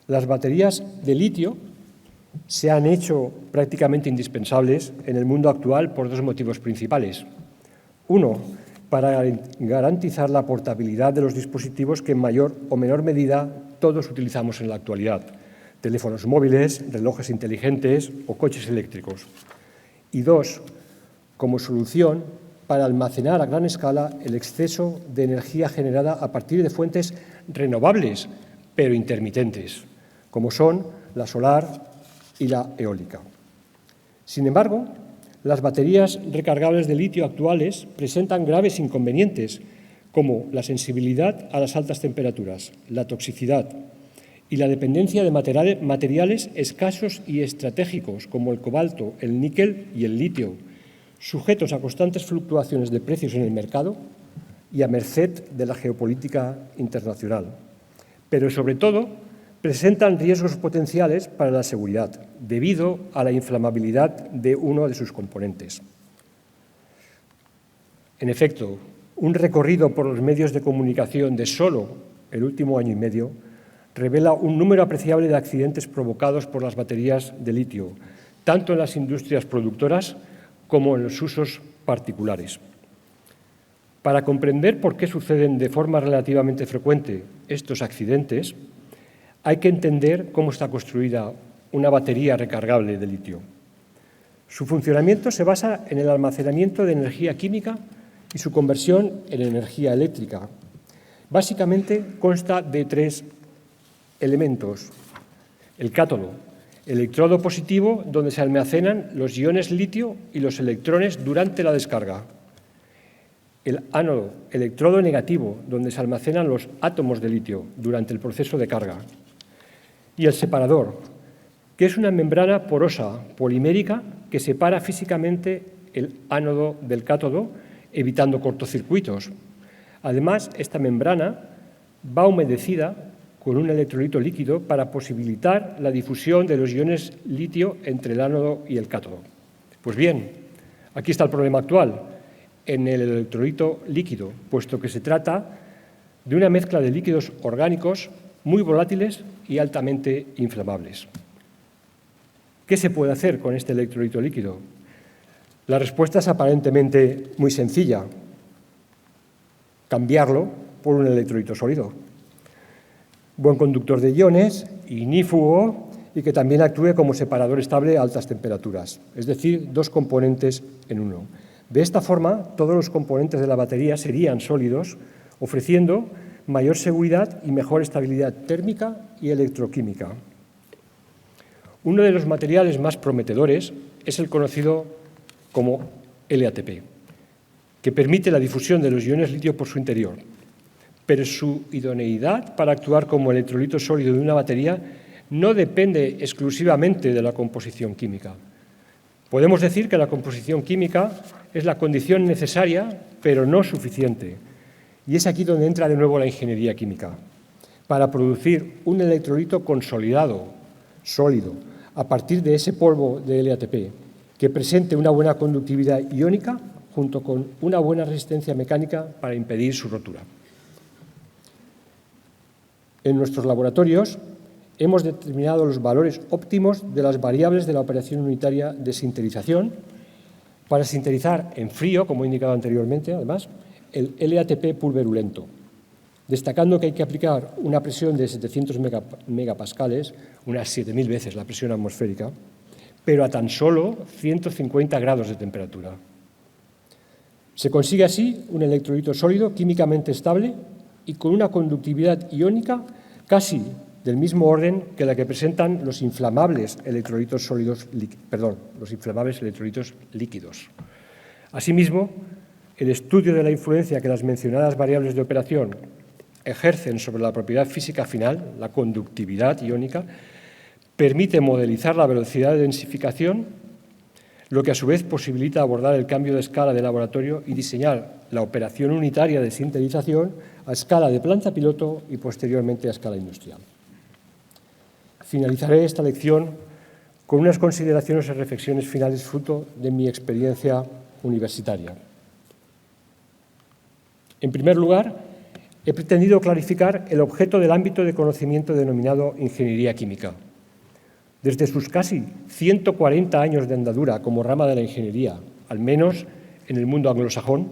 Speaker 4: Las baterías de litio se han hecho prácticamente indispensables en el mundo actual por dos motivos principales. Uno, para garantizar la portabilidad de los dispositivos que en mayor o menor medida todos utilizamos en la actualidad: teléfonos móviles, relojes inteligentes o coches eléctricos. Y dos, como solución para almacenar a gran escala el exceso de energía generada a partir de fuentes renovables, pero intermitentes, como son la solar y la eólica. Sin embargo, las baterías recargables de litio actuales presentan graves inconvenientes, como la sensibilidad a las altas temperaturas, la toxicidad y la dependencia de materiales escasos y estratégicos, como el cobalto, el níquel y el litio, sujetos a constantes fluctuaciones de precios en el mercado y a merced de la geopolítica internacional. Pero, sobre todo, presentan riesgos potenciales para la seguridad, debido a la inflamabilidad de uno de sus componentes. En efecto, un recorrido por los medios de comunicación de solo el último año y medio revela un número apreciable de accidentes provocados por las baterías de litio, tanto en las industrias productoras como en los usos particulares. Para comprender por qué suceden de forma relativamente frecuente estos accidentes, hay que entender cómo está construida una batería recargable de litio. Su funcionamiento se basa en el almacenamiento de energía química y su conversión en energía eléctrica. Básicamente consta de tres elementos: el cátodo, electrodo positivo, donde se almacenan los iones litio y los electrones durante la descarga; el ánodo, electrodo negativo, donde se almacenan los átomos de litio durante el proceso de carga; y el separador, que es una membrana porosa polimérica que separa físicamente el ánodo del cátodo, evitando cortocircuitos. Además, esta membrana va humedecida con un electrolito líquido para posibilitar la difusión de los iones litio entre el ánodo y el cátodo. Pues bien, aquí está el problema actual, en el electrolito líquido, puesto que se trata de una mezcla de líquidos orgánicos muy volátiles y altamente inflamables. ¿Qué se puede hacer con este electrolito líquido? La respuesta es aparentemente muy sencilla: cambiarlo por un electrolito sólido, buen conductor de iones, ignífugo y que también actúe como separador estable a altas temperaturas, es decir, dos componentes en uno. De esta forma, todos los componentes de la batería serían sólidos, ofreciendo mayor seguridad y mejor estabilidad térmica y electroquímica. Uno de los materiales más prometedores es el conocido como LATP, que permite la difusión de los iones litio por su interior, pero su idoneidad para actuar como electrolito sólido de una batería no depende exclusivamente de la composición química. Podemos decir que la composición química es la condición necesaria, pero no suficiente. Y es aquí donde entra de nuevo la ingeniería química, para producir un electrolito consolidado, sólido, a partir de ese polvo de LATP, que presente una buena conductividad iónica junto con una buena resistencia mecánica para impedir su rotura. En nuestros laboratorios hemos determinado los valores óptimos de las variables de la operación unitaria de sinterización para sinterizar en frío, como he indicado anteriormente, además, el LATP pulverulento, destacando que hay que aplicar una presión de 700 megapascales, unas 7.000 veces la presión atmosférica, pero a tan solo 150 grados de temperatura. Se consigue así un electrolito sólido, químicamente estable y con una conductividad iónica casi del mismo orden que la que presentan los inflamables electrolitos líquidos. Asimismo, el estudio de la influencia que las mencionadas variables de operación ejercen sobre la propiedad física final, la conductividad iónica, permite modelizar la velocidad de densificación, lo que a su vez posibilita abordar el cambio de escala de laboratorio y diseñar la operación unitaria de sintetización a escala de planta piloto y posteriormente a escala industrial. Finalizaré esta lección con unas consideraciones y reflexiones finales fruto de mi experiencia universitaria. En primer lugar, he pretendido clarificar el objeto del ámbito de conocimiento denominado ingeniería química. Desde sus casi 140 años de andadura como rama de la ingeniería, al menos en el mundo anglosajón,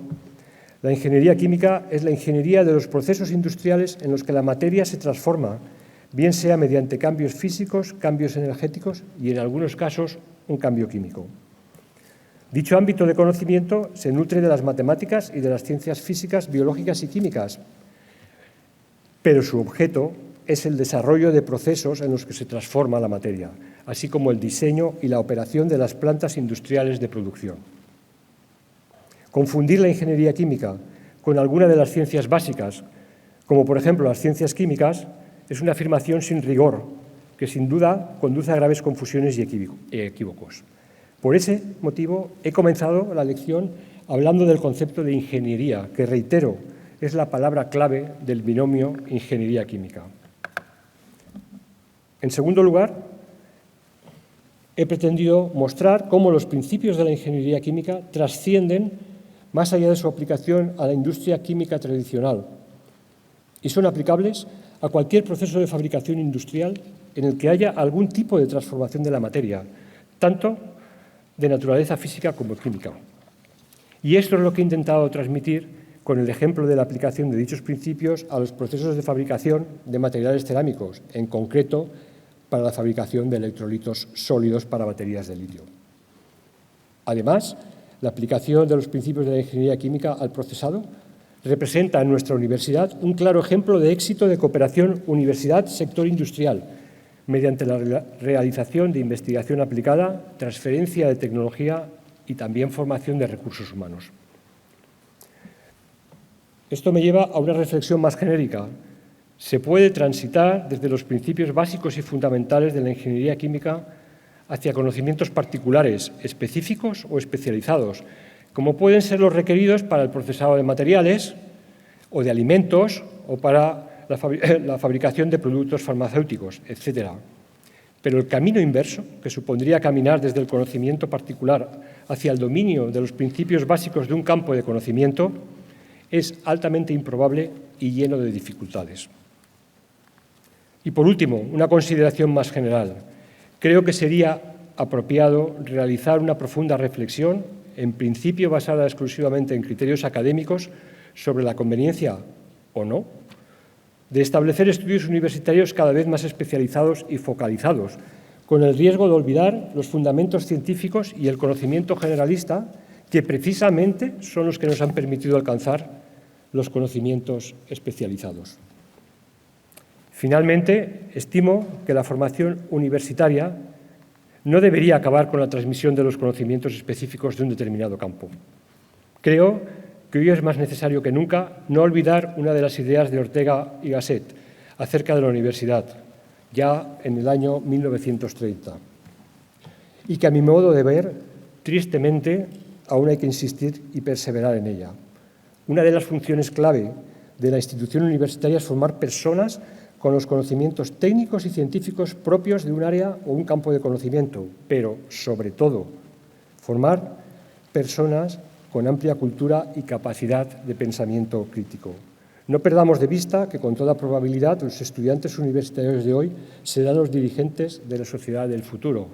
Speaker 4: la ingeniería química es la ingeniería de los procesos industriales en los que la materia se transforma, bien sea mediante cambios físicos, cambios energéticos y, en algunos casos, un cambio químico. Dicho ámbito de conocimiento se nutre de las matemáticas y de las ciencias físicas, biológicas y químicas, pero su objeto es el desarrollo de procesos en los que se transforma la materia, así como el diseño y la operación de las plantas industriales de producción. Confundir la ingeniería química con alguna de las ciencias básicas, como por ejemplo las ciencias químicas, es una afirmación sin rigor, que sin duda conduce a graves confusiones y equívocos. Por ese motivo he comenzado la lección hablando del concepto de ingeniería, que reitero, es la palabra clave del binomio ingeniería química. En segundo lugar, he pretendido mostrar cómo los principios de la ingeniería química trascienden más allá de su aplicación a la industria química tradicional y son aplicables a cualquier proceso de fabricación industrial en el que haya algún tipo de transformación de la materia, tanto de naturaleza física como química. Y esto es lo que he intentado transmitir con el ejemplo de la aplicación de dichos principios a los procesos de fabricación de materiales cerámicos, en concreto para la fabricación de electrolitos sólidos para baterías de litio. Además, la aplicación de los principios de la ingeniería química al procesado representa en nuestra universidad un claro ejemplo de éxito de cooperación universidad-sector industrial, mediante la realización de investigación aplicada, transferencia de tecnología y también formación de recursos humanos. Esto me lleva a una reflexión más genérica. Se puede transitar desde los principios básicos y fundamentales de la ingeniería química hacia conocimientos particulares, específicos o especializados, como pueden ser los requeridos para el procesado de materiales o de alimentos o para la fabricación de productos farmacéuticos, etc. Pero el camino inverso, que supondría caminar desde el conocimiento particular hacia el dominio de los principios básicos de un campo de conocimiento, es altamente improbable y lleno de dificultades. Y por último, una consideración más general. Creo que sería apropiado realizar una profunda reflexión, en principio basada exclusivamente en criterios académicos, sobre la conveniencia o no de establecer estudios universitarios cada vez más especializados y focalizados, con el riesgo de olvidar los fundamentos científicos y el conocimiento generalista, que precisamente son los que nos han permitido alcanzar los conocimientos especializados. Finalmente, estimo que la formación universitaria no debería acabar con la transmisión de los conocimientos específicos de un determinado campo. Creo que hoy es más necesario que nunca no olvidar una de las ideas de Ortega y Gasset acerca de la universidad, ya en el año 1930, y que a mi modo de ver, tristemente, aún hay que insistir y perseverar en ella. Una de las funciones clave de la institución universitaria es formar personas con los conocimientos técnicos y científicos propios de un área o un campo de conocimiento, pero, sobre todo, formar personas con amplia cultura y capacidad de pensamiento crítico. No perdamos de vista que, con toda probabilidad, los estudiantes universitarios de hoy serán los dirigentes de la sociedad del futuro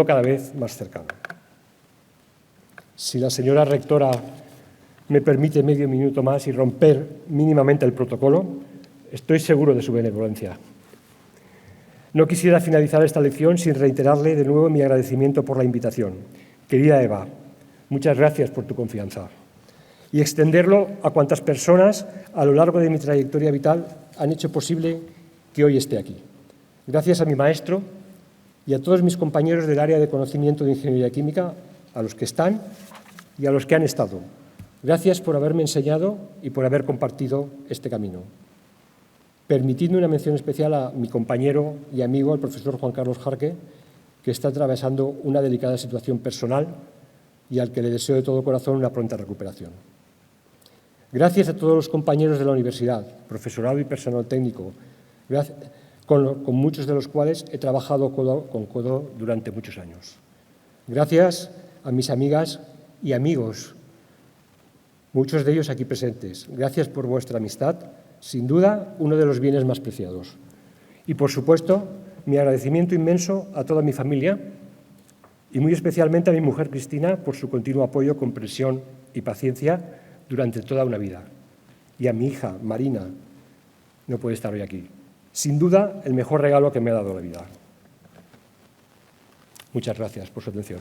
Speaker 4: cada vez más cercano. Si la señora rectora me permite medio minuto más y romper mínimamente el protocolo, estoy seguro de su benevolencia. No quisiera finalizar esta lección sin reiterarle de nuevo mi agradecimiento por la invitación. Querida Eva, muchas gracias por tu confianza. Y extenderlo a cuantas personas a lo largo de mi trayectoria vital han hecho posible que hoy esté aquí. Gracias a mi maestro y a todos mis compañeros del área de conocimiento de Ingeniería Química, a los que están y a los que han estado. Gracias por haberme enseñado y por haber compartido este camino. Permitidme una mención especial a mi compañero y amigo, el profesor Juan Carlos Jarque, que está atravesando una delicada situación personal y al que le deseo de todo corazón una pronta recuperación. Gracias a todos los compañeros de la universidad, profesorado y personal técnico, con muchos de los cuales he trabajado codo con codo durante muchos años. Gracias a mis amigas y amigos, muchos de ellos aquí presentes. Gracias por vuestra amistad, sin duda uno de los bienes más preciados. Y, por supuesto, mi agradecimiento inmenso a toda mi familia y muy especialmente a mi mujer Cristina por su continuo apoyo, comprensión y paciencia durante toda una vida. Y a mi hija Marina, no puede estar hoy aquí. Sin duda, el mejor regalo que me ha dado la vida. Muchas gracias por su atención.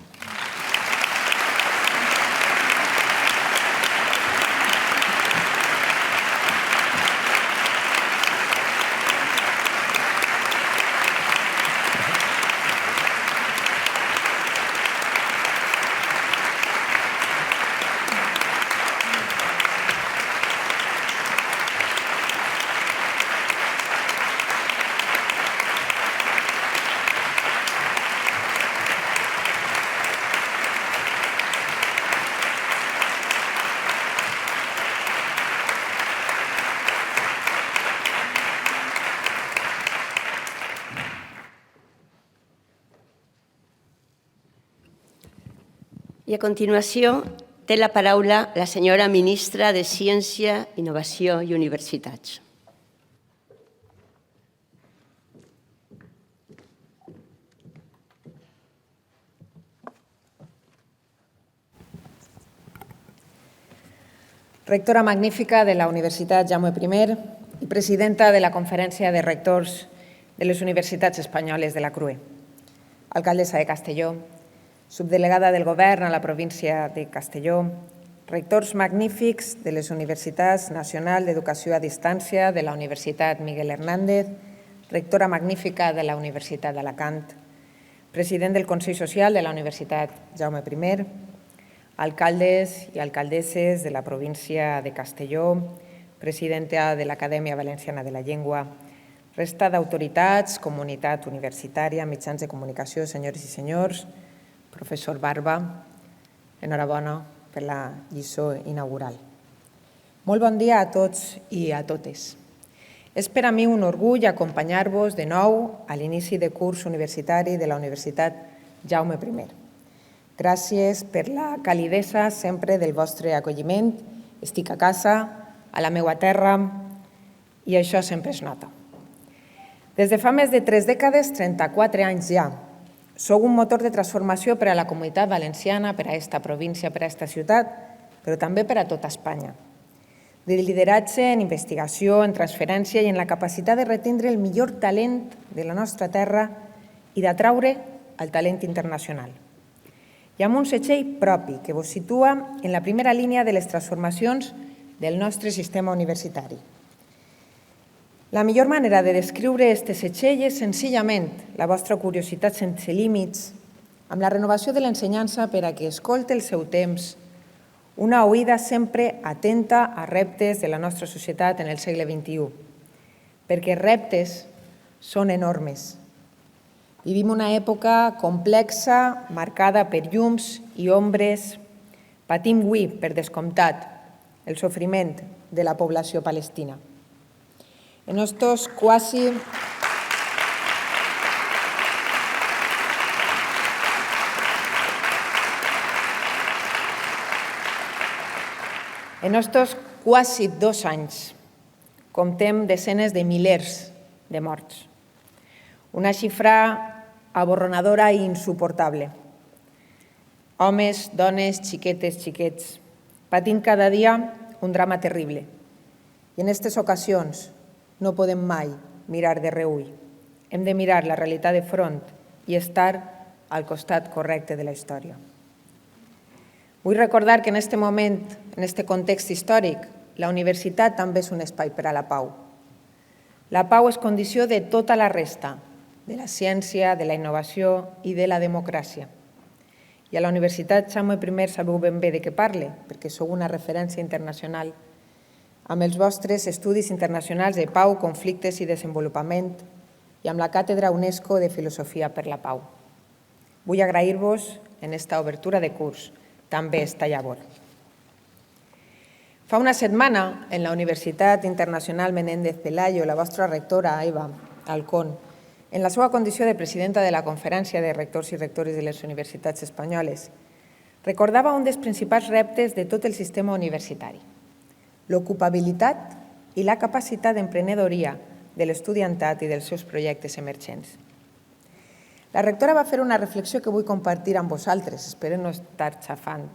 Speaker 1: I a continuació té la paraula la senyora ministra de Ciència, Innovació i Universitats.
Speaker 5: Rectora magnífica de la Universitat Jaume I i presidenta de la Conferència de Rectors de les Universitats Espanyoles de la CRUE. Alcaldessa de Castelló, subdelegada del Govern a la província de Castelló, rectors magnífics de les Universitats Nacional d'Educació a Distància de la Universitat Miguel Hernández, rectora magnífica de la Universitat d'Alacant, president del Consell Social de la Universitat Jaume I, alcaldes i alcaldesses de la província de Castelló, presidenta de l'Acadèmia Valenciana de la Llengua, resta d'autoritats, comunitat universitària, mitjans de comunicació, senyores i senyors, professor Barba, enhorabona per la lliçó inaugural. Molt bon dia a tots i a totes. És per a mi un orgull acompanyar-vos de nou a l'inici de curs universitari de la Universitat Jaume I. Gràcies per la calidesa sempre del vostre acolliment. Estic a casa, a la meva terra, i això sempre es nota. Des de fa més de 3 dècades, 34 anys ja, sou un motor de transformació per a la comunitat valenciana, per a aquesta província, per a aquesta ciutat, però també per a tota Espanya. De lideratge en investigació, en transferència i en la capacitat de retindre el millor talent de la nostra terra i d'atraure el talent internacional. I amb un setxell propi que vos situa en la primera línia de les transformacions del nostre sistema universitari. La millor manera de descriure este setxell és senzillament la vostra curiositat sense límits, amb la renovació de l'ensenyança per a que escolte el seu temps, una oïda sempre atenta a reptes de la nostra societat en el segle XXI, perquè reptes són enormes. Vivim una època complexa, marcada per llums i ombres. Patim avui, per descomptat, el sofriment de la població palestina. En estos quasi 2 anys comptem desenes de milers de morts. Una xifra aborronadora i insuportable. Homes, dones, xiquetes, xiquets, patint cada dia un drama terrible. I en aquestes ocasions no podem mai mirar de reüll. Hem de mirar la realitat de front i estar al costat correcte de la història. Vull recordar que en aquest moment, en aquest context històric, la universitat també és un espai per a la pau. La pau és condició de tota la resta, de la ciència, de la innovació i de la democràcia. I a la Universitat Jaume I sabeu ben bé de què parle, perquè sou una referència internacional amb els vostres estudis internacionals de pau, conflictes i desenvolupament i amb la Càtedra UNESCO de Filosofia per la Pau. Vull agrair-vos en aquesta obertura de curs també esta llavor. Fa una setmana, en la Universitat Internacional Menéndez Pelayo, la vostra rectora, Eva Alcón, en la seva condició de presidenta de la Conferència de Rectors i Rectores de les Universitats Espanyoles, recordava un dels principals reptes de tot el sistema universitari, l'ocupabilitat i la capacitat d'emprenedoria de l'estudiantat i dels seus projectes emergents. La rectora va fer una reflexió que vull compartir amb vosaltres, espero no estar xafant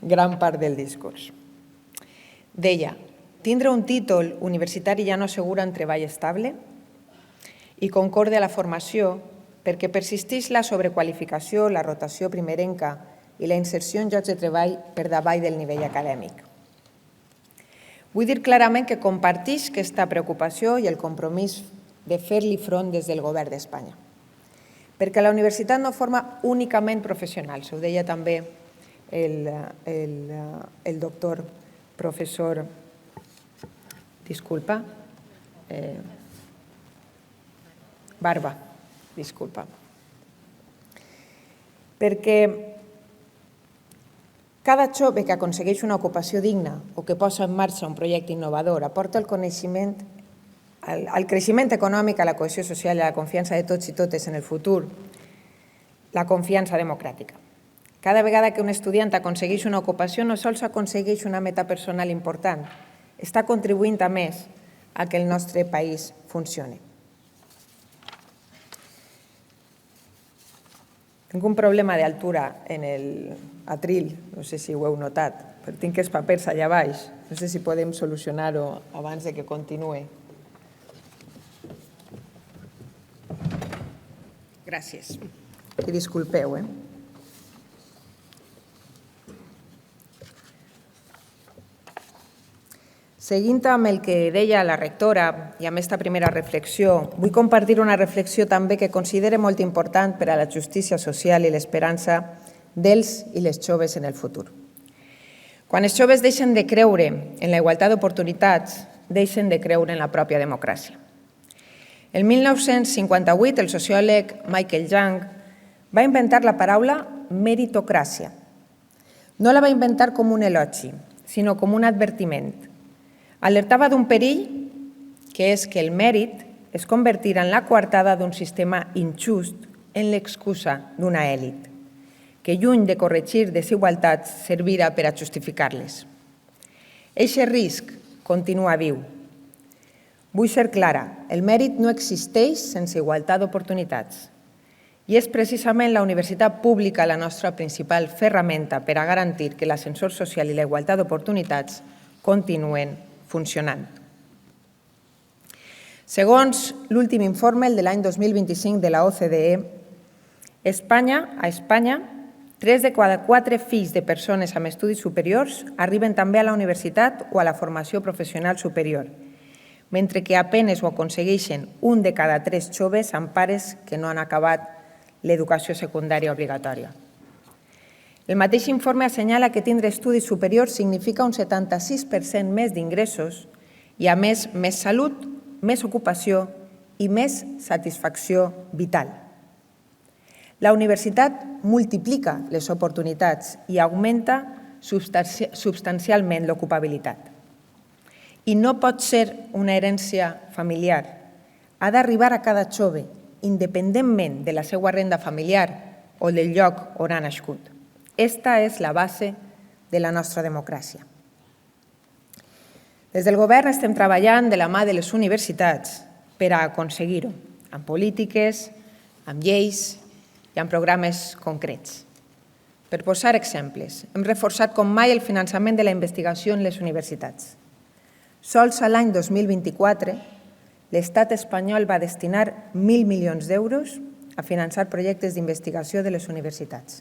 Speaker 5: gran part del discurs. Deia, tindre un títol universitari ja no assegura un treball estable i concorde a la formació perquè persisteix la sobrequalificació, la rotació primerenca i la inserció en llocs de treball per davall del nivell acadèmic. Vull dir clarament que comparteix aquesta preocupació i el compromís de fer-li front des del govern d'Espanya. Perquè la universitat no forma únicament professionals, ho deia també el doctor professor, Barba, perquè cada jove que aconsegueix una ocupació digna o que posa en marxa un projecte innovador aporta el coneixement, el creixement econòmic, a la cohesió social i a la confiança de tots i totes en el futur, la confiança democràtica. Cada vegada que un estudiant aconsegueix una ocupació no sols aconsegueix una meta personal important, està contribuint a més a que el nostre país funcioni. Tinc un problema d'altura en l'atril, no sé si ho heu notat, però tinc els papers allà baix. No sé si podem solucionar-ho abans que continuï. Gràcies. I disculpeu, Seguint amb el que deia la rectora i amb aquesta primera reflexió, vull compartir una reflexió també que considero molt important per a la justícia social i l'esperança dels i les joves en el futur. Quan els joves deixen de creure en la igualtat d'oportunitats, deixen de creure en la pròpia democràcia. El 1958, el sociòleg Michael Young va inventar la paraula meritocràcia. No la va inventar com un elogi, sinó com un advertiment. Alertava d'un perill, que és que el mèrit es convertirà en la coartada d'un sistema injust en l'excusa d'una èlit, que lluny de corregir desigualtats servirà per a justificar-les. Eixe risc continua viu. Vull ser clara, el mèrit no existeix sense igualtat d'oportunitats i és precisament la universitat pública la nostra principal ferramenta per a garantir que l'ascensor social i la igualtat d'oportunitats continuen funcionant. Segons l'últim informe, el de l'any 2025 de la OCDE, a Espanya, 3 de cada 4 fills de persones amb estudis superiors arriben també a la universitat o a la formació professional superior. mentre que apenes ho aconsegueixen 1 de cada 3 joves amb pares que no han acabat l'educació secundària obligatòria. El mateix informe assenyala que tindre estudis superiors significa un 76% més d'ingressos i, a més, més salut, més ocupació i més satisfacció vital. La universitat multiplica les oportunitats i augmenta substancialment l'ocupabilitat. I no pot ser una herència familiar. Ha d'arribar a cada jove, independentment de la seva renda familiar o del lloc on ha nascut. Esta és la base de la nostra democràcia. Des del govern estem treballant de la mà de les universitats per a aconseguir-ho, amb polítiques, amb lleis i amb programes concrets. Per posar exemples, hem reforçat com mai el finançament de la investigació en les universitats. Sols a l'any 2024, l'Estat espanyol va destinar 1.000 milions d'euros a finançar projectes d'investigació de les universitats.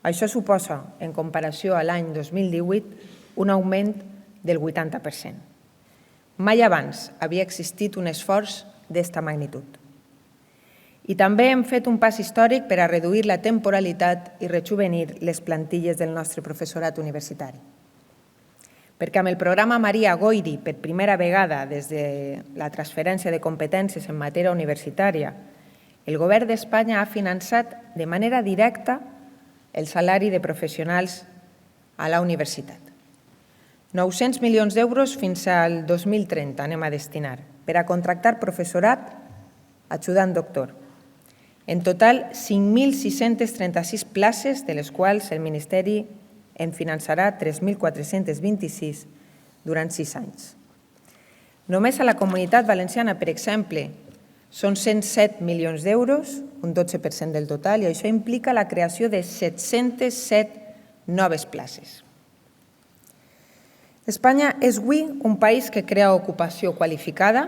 Speaker 5: Això suposa, en comparació a l'any 2018, un augment del 80%. Mai abans havia existit un esforç d'esta magnitud. I també hem fet un pas històric per a reduir la temporalitat i rejuvenir les plantilles del nostre professorat universitari. Perquè amb el programa Maria Goiri, per primera vegada des de la transferència de competències en matèria universitària, el govern d'Espanya ha finançat de manera directa el salari de professionals a la universitat. 900 milions d'euros fins al 2030 anem a destinar per a contractar professorat ajudant doctor. En total, 5.636 places, de les quals el Ministeri en finançarà 3.426 durant 6 anys. Només a la Comunitat Valenciana, per exemple, són 107 milions d'euros, un 12% del total, i això implica la creació de 707 noves places. Espanya és avui un país que crea ocupació qualificada,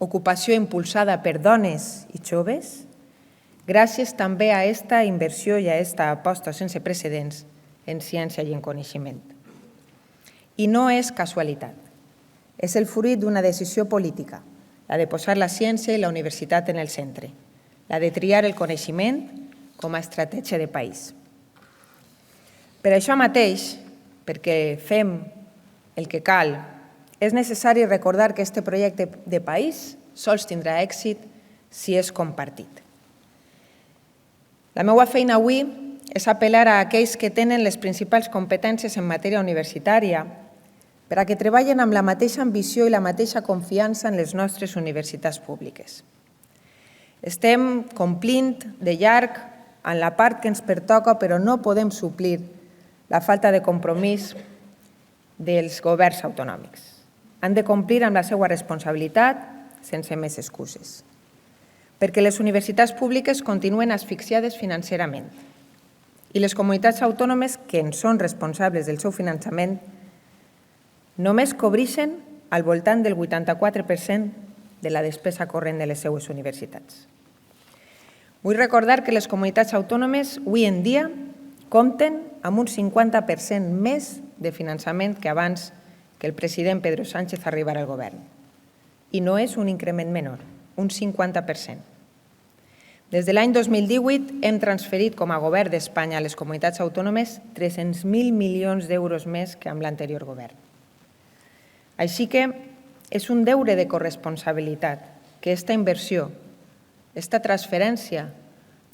Speaker 5: ocupació impulsada per dones i joves, gràcies també a aquesta inversió i a aquesta aposta sense precedents en ciència i en coneixement. I no és casualitat. És el fruit d'una decisió política, la de posar la ciència i la universitat en el centre, la de triar el coneixement com a estratègia de país. Per això mateix, perquè fem el que cal, és necessari recordar que aquest projecte de país sols tindrà èxit si és compartit. La meva feina avui és apel·lar a aquells que tenen les principals competències en matèria universitària per a que treballen amb la mateixa ambició i la mateixa confiança en les nostres universitats públiques. Estem complint de llarg en la part que ens pertoca, però no podem suplir la falta de compromís dels governs autonòmics. Han de complir amb la seva responsabilitat sense més excuses, perquè les universitats públiques continuen asfixiades financerament i les comunitats autònomes que en són responsables del seu finançament només cobreixen al voltant del 84% de la despesa corrent de les seues universitats. Vull recordar que les comunitats autònomes avui en dia compten amb un 50% més de finançament que abans que el president Pedro Sánchez arribara al govern. I no és un increment menor, un 50%. Des de l'any 2018 hem transferit com a govern d'Espanya a les comunitats autònomes 300.000 milions d'euros més que amb l'anterior govern. Així que és un deure de corresponsabilitat que aquesta inversió, aquesta transferència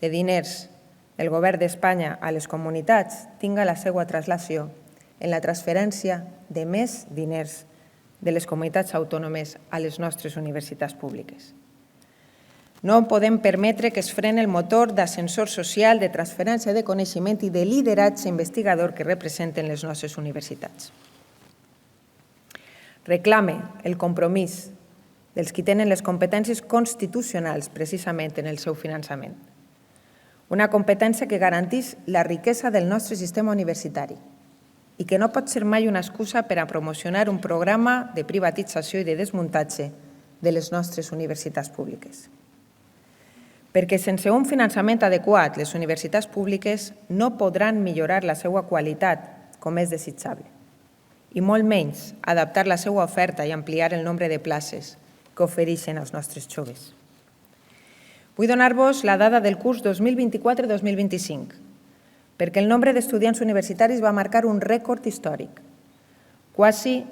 Speaker 5: de diners del govern d'Espanya a les comunitats tinga la seva traslació en la transferència de més diners de les comunitats autònomes a les nostres universitats públiques. No podem permetre que es freni el motor d'ascensor social, de transferència de coneixement i de lideratge investigador que representen les nostres universitats. Reclame el compromís dels qui tenen les competències constitucionals precisament en el seu finançament. Una competència que garanteix la riquesa del nostre sistema universitari i que no pot ser mai una excusa per a promocionar un programa de privatització i de desmuntatge de les nostres universitats públiques. Perquè sense un finançament adequat, les universitats públiques no podran millorar la seva qualitat com és desitjable. i molt menys adaptar la seva oferta i ampliar el nombre de places que ofereixen als nostres joves. Vull donar-vos la dada del curs 2024-2025, perquè el nombre d'estudiants universitaris va marcar un rècord històric, quasi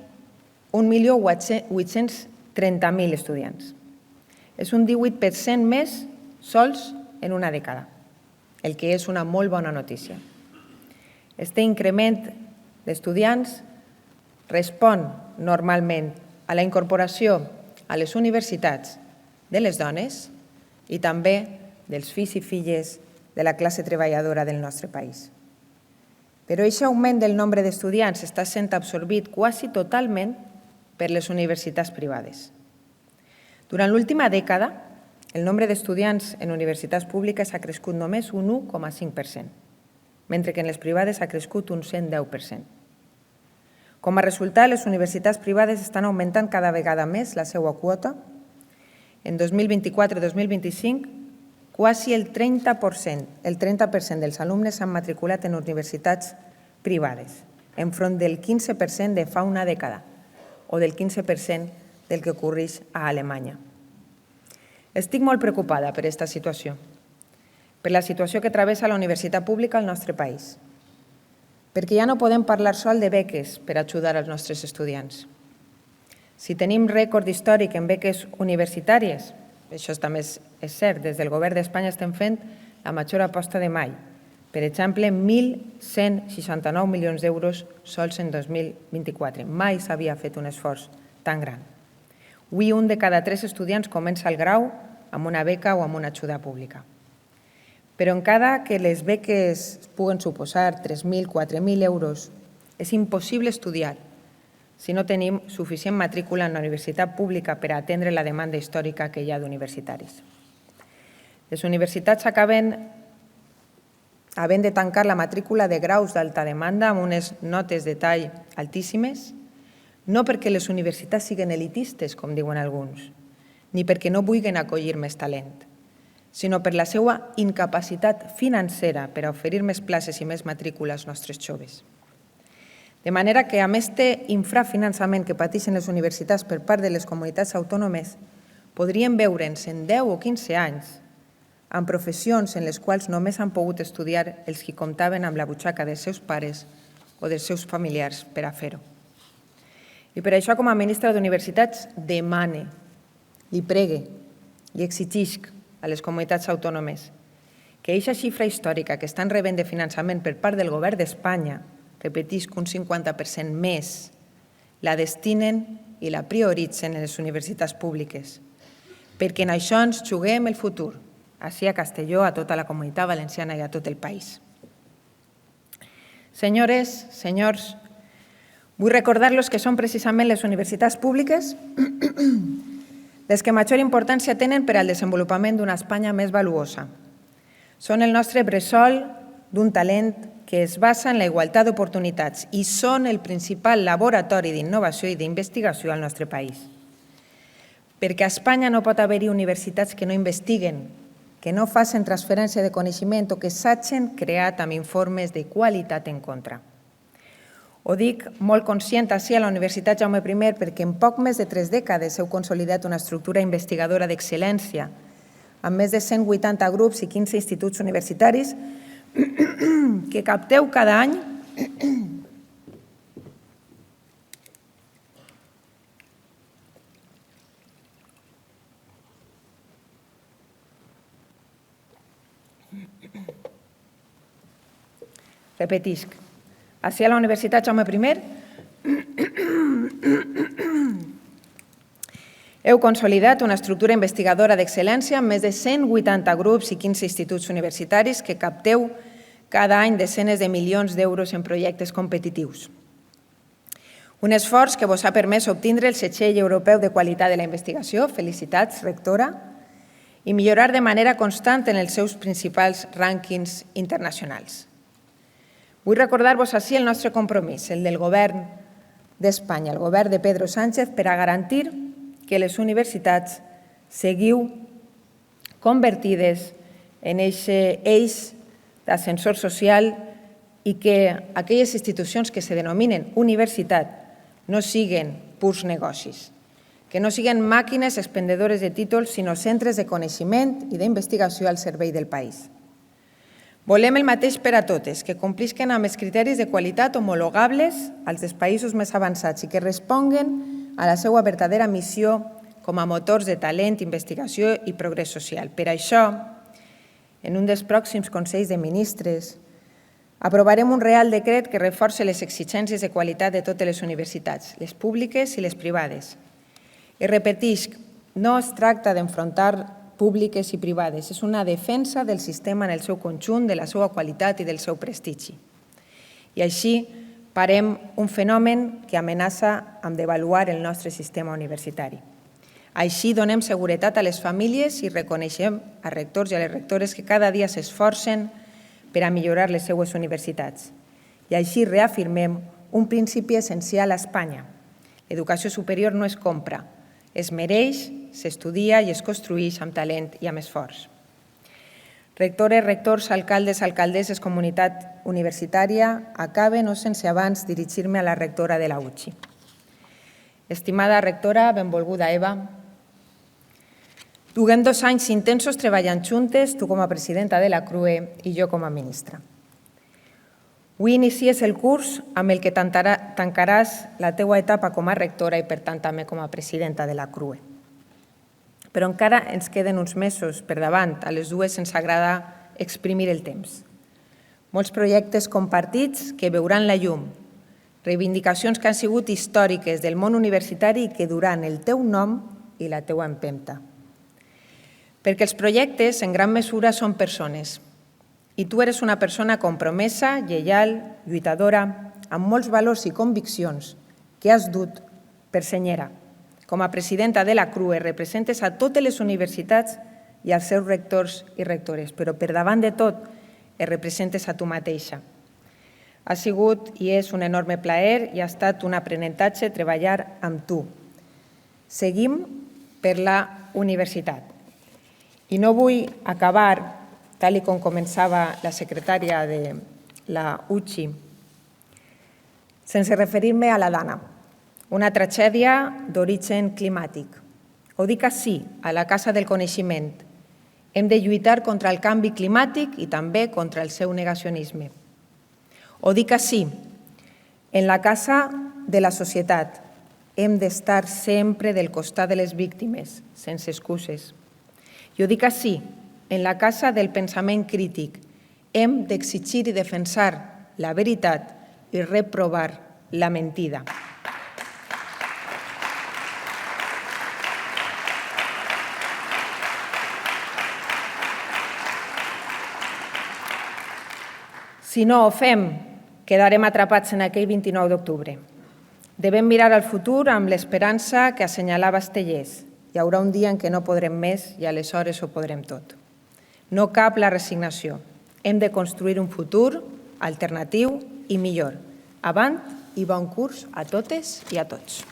Speaker 5: 1.830.000 estudiants. És un 18% més sols en una dècada, el que és una molt bona notícia. Aquest increment d'estudiants respon normalment a la incorporació a les universitats de les dones i també dels fills i filles de la classe treballadora del nostre país. Però aquest augment del nombre d'estudiants està sent absorbit quasi totalment per les universitats privades. Durant l'última dècada, el nombre d'estudiants en universitats públiques ha crescut només un 1,5%, mentre que en les privades ha crescut un 110%. Com a resultat, les universitats privades estan augmentant cada vegada més la seva quota. En 2024-2025, quasi el 30% dels alumnes s'han matriculat en universitats privades, enfront del 15% de fa una dècada o del 15% del que ocorreix a Alemanya. Estic molt preocupada per aquesta situació, per la situació que travessa la universitat pública al nostre país, perquè ja no podem parlar sol de beques per ajudar als nostres estudiants. Si tenim rècord històric en beques universitàries, això també és cert, des del Govern d'Espanya estem fent la major aposta de mai. Per exemple, 1.169 milions d'euros sols en 2024. Mai s'havia fet un esforç tan gran. Avui, un de cada 3 estudiants comença el grau amb una beca o amb una ajuda pública. Però encara que les beques puguen suposar 3.000, 4.000 euros, és impossible estudiar si no tenim suficient matrícula en la universitat pública per atendre la demanda històrica que hi ha d'universitaris. Les universitats acaben havent de tancar la matrícula de graus d'alta demanda amb unes notes de tall altíssimes, no perquè les universitats siguin elitistes, com diuen alguns, ni perquè no vulguin acollir més talent, sinó per la seva incapacitat financera per a oferir més places i més matrícula als nostres joves. De manera que, amb aquest infrafinançament que pateixen les universitats per part de les comunitats autònomes, podríem veure'ns en 10 o 15 anys amb professions en les quals només han pogut estudiar els que comptaven amb la butxaca dels seus pares o dels seus familiars per a fer-ho. I per això, com a ministra d'Universitats, demane, li pregue, li exigisc a les comunitats autònomes que aquesta xifra històrica que estan rebent de finançament per part del Govern d'Espanya, repetisc, un 50% més, la destinen i la prioritzen en les universitats públiques, perquè en això ens juguem el futur, així a Castelló, a tota la comunitat valenciana i a tot el país. Senyores, senyors, vull recordar-los que són precisament les universitats públiques les que major importància tenen per al desenvolupament d'una Espanya més valuosa. Són el nostre bressol d'un talent que es basa en la igualtat d'oportunitats i són el principal laboratori d'innovació i d'investigació al nostre país. Perquè a Espanya no pot haver-hi universitats que no investiguen, que no facin transferència de coneixement o que s'hagin creat amb informes de qualitat en contra. Ho dic molt conscient així a la Universitat Jaume I perquè en poc més de 3 dècades heu consolidat una estructura investigadora d'excel·lència amb més de 180 grups i 15 instituts universitaris que capteu cada any repetisc, així a la Universitat Jaume I heu consolidat una estructura investigadora d'excel·lència amb més de 180 grups i 15 instituts universitaris que capteu cada any desenes de milions d'euros en projectes competitius. Un esforç que vos ha permès obtindre el setxell europeu de qualitat de la investigació, felicitats, rectora, i millorar de manera constant en els seus principals rànquings internacionals. Vull recordar-vos així el nostre compromís, el del Govern d'Espanya, el Govern de Pedro Sánchez, per a garantir que les universitats seguiu convertides en aquest eix d'ascensor social i que aquelles institucions que se denominen universitat no siguen purs negocis, que no siguen màquines expendedores de títols, sinó centres de coneixement i d'investigació al servei del país. Volem el mateix per a totes, que complisquen amb els criteris de qualitat homologables als dels països més avançats i que responguen a la seva verdadera missió com a motors de talent, investigació i progrés social. Per això, en un dels pròxims Consells de Ministres, aprovarem un Real Decret que reforça les exigències de qualitat de totes les universitats, les públiques i les privades. I repetisc, no es tracta d'enfrontar públiques i privades, és una defensa del sistema en el seu conjunt, de la seva qualitat i del seu prestigi. I així parem un fenomen que amenaça amb devaluar el nostre sistema universitari. Així donem seguretat a les famílies i reconeixem a rectors i a les rectores que cada dia s'esforcen per a millorar les seues universitats. I així reafirmem un principi essencial a Espanya. L'educació superior no es compra, es mereix, s'estudia i es construeix amb talent i amb esforç. Rectores, rectors, alcaldes, alcaldesses, comunitat universitària, acabe no sense abans dirigir-me a la rectora de la UCI. Estimada rectora, benvolguda Eva, duguem 2 anys intensos treballant juntes, tu com a presidenta de la CRUE i jo com a ministra. Avui inicies el curs amb el que tancaràs la teua etapa com a rectora i, per tant, també com a presidenta de la CRUE. Però encara ens queden uns mesos per davant. A les dues ens agrada exprimir el temps. Molts projectes compartits que veuran la llum, reivindicacions que han sigut històriques del món universitari i que duran el teu nom i la teua empenta. Perquè els projectes, en gran mesura, són persones. I tu eres una persona compromesa, lleial, lluitadora, amb molts valors i conviccions que has dut per senyera. Com a presidenta de la CRUE representes a totes les universitats i als seus rectors i rectores, però per davant de tot et representes a tu mateixa. Ha sigut i és un enorme plaer i ha estat un aprenentatge treballar amb tu. Seguim per la universitat. I no vull acabar tal com començava la secretària de la UCI, sense referir-me a la Dana, una tragèdia d'origen climàtic. O dic sí a la Casa del Coneixement. Hem de lluitar contra el canvi climàtic i també contra el seu negacionisme. O dic sí, en la Casa de la Societat. Hem d'estar sempre del costat de les víctimes, sense excuses. I ho dic sí, en la Casa del Pensament Crític. Hem d'exigir i defensar la veritat i reprovar la mentida. Si no ho fem, quedarem atrapats en aquell 29 d'octubre. Devem mirar al futur amb l'esperança que assenyalava Estellés. Hi haurà un dia en què no podrem més i aleshores ho podrem tot. No cap la resignació. Hem de construir un futur alternatiu i millor. Avant i bon curs a totes i a tots.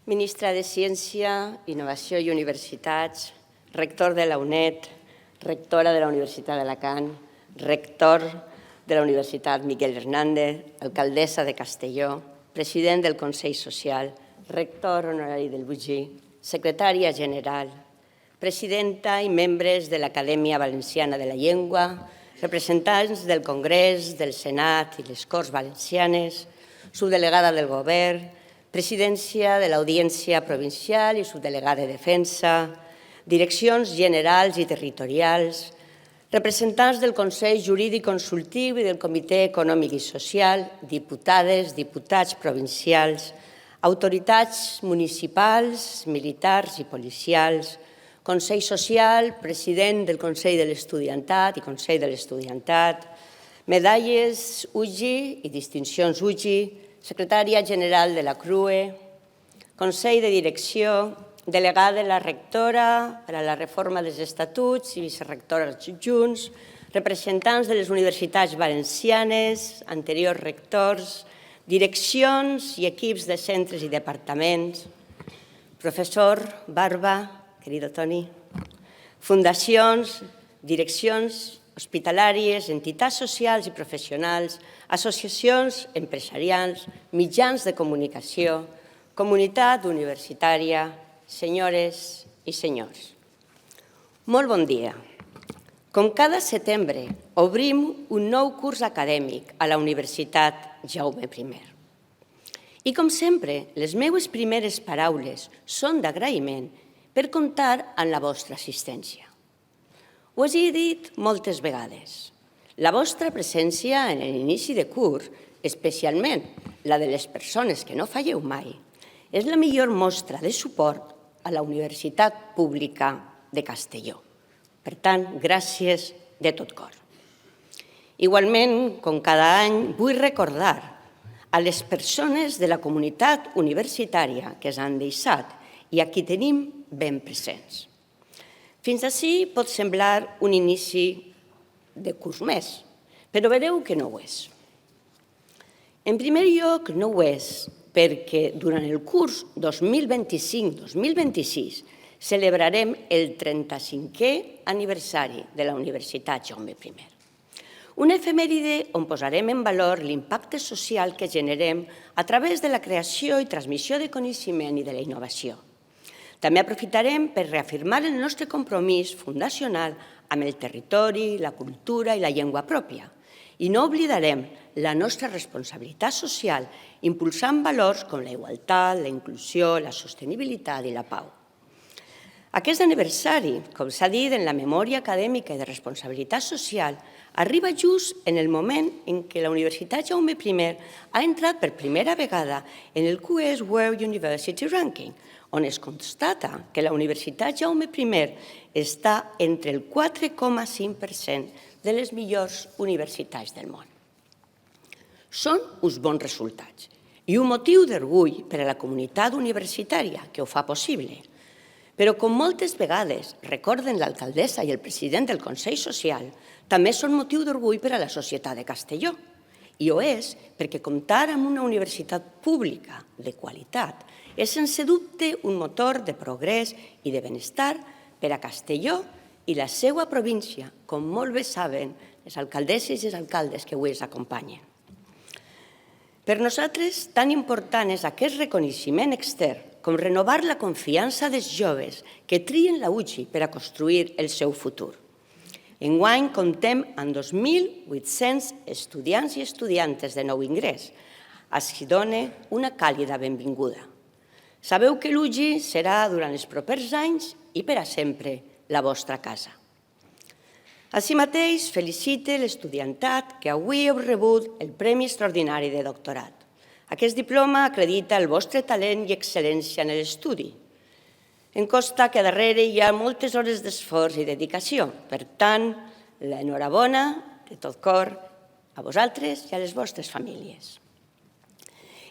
Speaker 1: Ministra de Ciència, Innovació i Universitats, rector de la UNED, rectora de la Universitat d'Alacant, rector de la Universitat Miguel Hernández, alcaldessa de Castelló, president del Consell Social, rector honorari del BUGI, secretària general, presidenta i membres de l'Acadèmia Valenciana de la Llengua, representants del Congrés, del Senat i les Corts Valencianes, subdelegada del Govern, presidència de l'Audiència Provincial i subdelegada de Defensa, direccions generals i territorials, representants del Consell Jurídic Consultiu i del Comitè Econòmic i Social, diputades, diputats provincials, autoritats municipals, militars i policials, Consell Social, president del Consell de l'Estudiantat i Consell de l'Estudiantat, medalles UGI i distincions UGI, secretària general de la CRUE, Consell de Direcció, delegada la rectora per a la reforma dels estatuts i vicerectores adjunts, representants de les universitats valencianes, anteriors rectors, direccions i equips de centres i departaments, professor Barba, querido Toni, fundacions, direccions hospitalàries, entitats socials i professionals, associacions empresarials, mitjans de comunicació, comunitat universitària, senyores i senyors. Molt bon dia. Com cada setembre, obrim un nou curs acadèmic a la Universitat Jaume I. I com sempre, les meves primeres paraules són d'agraïment per comptar amb la vostra assistència. Us he dit moltes vegades. La vostra presència en l'inici de curs, especialment la de les persones que no falleu mai, és la millor mostra de suport a la Universitat Pública de Castelló. Per tant, gràcies de tot cor. Igualment, com cada any, vull recordar a les persones de la comunitat universitària que s'han deixat i a qui tenim ben presents. Fins ací pot semblar un inici de curs més, però veureu que no ho és. En primer lloc, no ho és perquè durant el curs 2025-2026 celebrarem el 35è aniversari de la Universitat Jaume I. Una efemèride on posarem en valor l'impacte social que generem a través de la creació i transmissió de coneixement i de la innovació. També aprofitarem per reafirmar el nostre compromís fundacional amb el territori, la cultura i la llengua pròpia. I no oblidarem la nostra responsabilitat social impulsant valors com la igualtat, la inclusió, la sostenibilitat i la pau. Aquest aniversari, com s'ha dit en la memòria acadèmica i de responsabilitat social, arriba just en el moment en què la Universitat Jaume I ha entrat per primera vegada en el QS World University Ranking, on es constata que la Universitat Jaume I està entre el 4,5% de les millors universitats del món. Són uns bons resultats i un motiu d'orgull per a la comunitat universitària que ho fa possible. Però, com moltes vegades recorden l'alcaldessa i el president del Consell Social, també són motiu d'orgull per a la societat de Castelló. I ho és perquè comptar amb una universitat pública de qualitat és, sense dubte, un motor de progrés i de benestar per a Castelló i la seva província, com molt bé saben les alcaldesses i els alcaldes que avui ens acompanyen. Per nosaltres, tan important és aquest reconeixement extern com renovar la confiança dels joves que trien la UGI per a construir el seu futur. Enguany comptem amb 2.800 estudiants i estudiantes de nou ingrés, a qui dona una càlida benvinguda. Sabeu que l'UGI serà durant els propers anys i per a sempre la vostra casa. Així mateix, felicite l'estudiantat que avui heu rebut el Premi Extraordinari de Doctorat. Aquest diploma acredita el vostre talent i excel·lència en l'estudi. Em consta que darrere hi ha moltes hores d'esforç i dedicació. Per tant, l'enhorabona de tot cor a vosaltres i a les vostres famílies.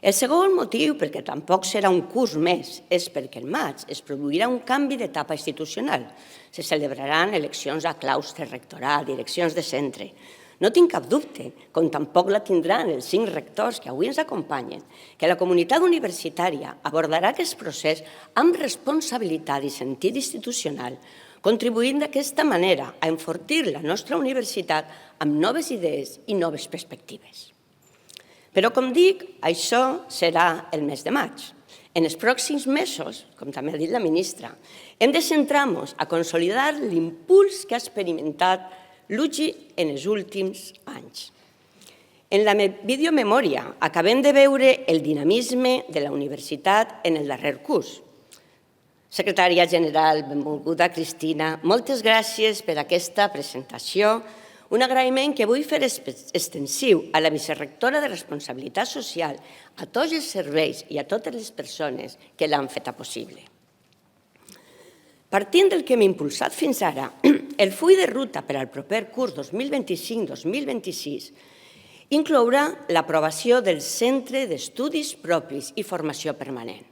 Speaker 1: El segon motiu, perquè tampoc serà un curs més, és perquè el maig es produirà un canvi d'etapa institucional. Se celebraran eleccions a claustre, rectorat, direccions de centre. No tinc cap dubte, com tampoc la tindran els 5 rectors que avui ens acompanyen, que la comunitat universitària abordarà aquest procés amb responsabilitat i sentit institucional, contribuint d'aquesta manera a enfortir la nostra universitat amb noves idees i noves perspectives. Però, com dic, això serà el mes de maig. En els pròxims mesos, com també ha dit la ministra, hem de centrar-nos a consolidar l'impuls que ha experimentat l'UGI en els últims anys. En la videomemòria acabem de veure el dinamisme de la universitat en el darrer curs. Secretària General, benvolguda Cristina, moltes gràcies per aquesta presentació. Un agraïment que vull fer extensiu a la vicerectora de Responsabilitat Social, a tots els serveis i a totes les persones que l'han feta possible. Partint del que hem impulsat fins ara, el full de ruta per al proper curs 2025-2026 inclourà l'aprovació del Centre d'Estudis Propis i Formació Permanent,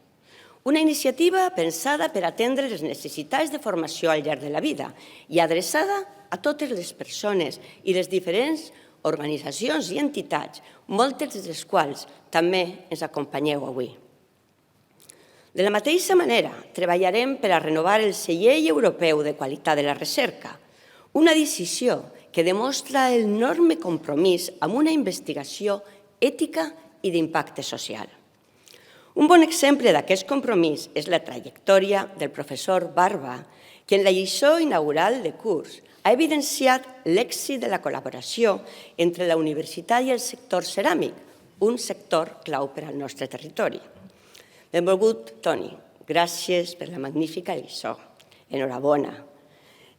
Speaker 1: Una iniciativa pensada per atendre les necessitats de formació al llarg de la vida i adreçada a totes les persones i les diferents organitzacions i entitats, moltes de les quals també ens acompanyeu avui. De la mateixa manera, treballarem per a renovar el segell europeu de qualitat de la recerca, una decisió que demostra l'enorme compromís amb una investigació ètica i d'impacte social. Un bon exemple d'aquest compromís és la trajectòria del professor Barba, que en la lliçó inaugural de curs ha evidenciat l'èxit de la col·laboració entre la universitat i el sector ceràmic, un sector clau per al nostre territori. Benvolgut, Toni, gràcies per la magnífica lliçó. Enhorabona.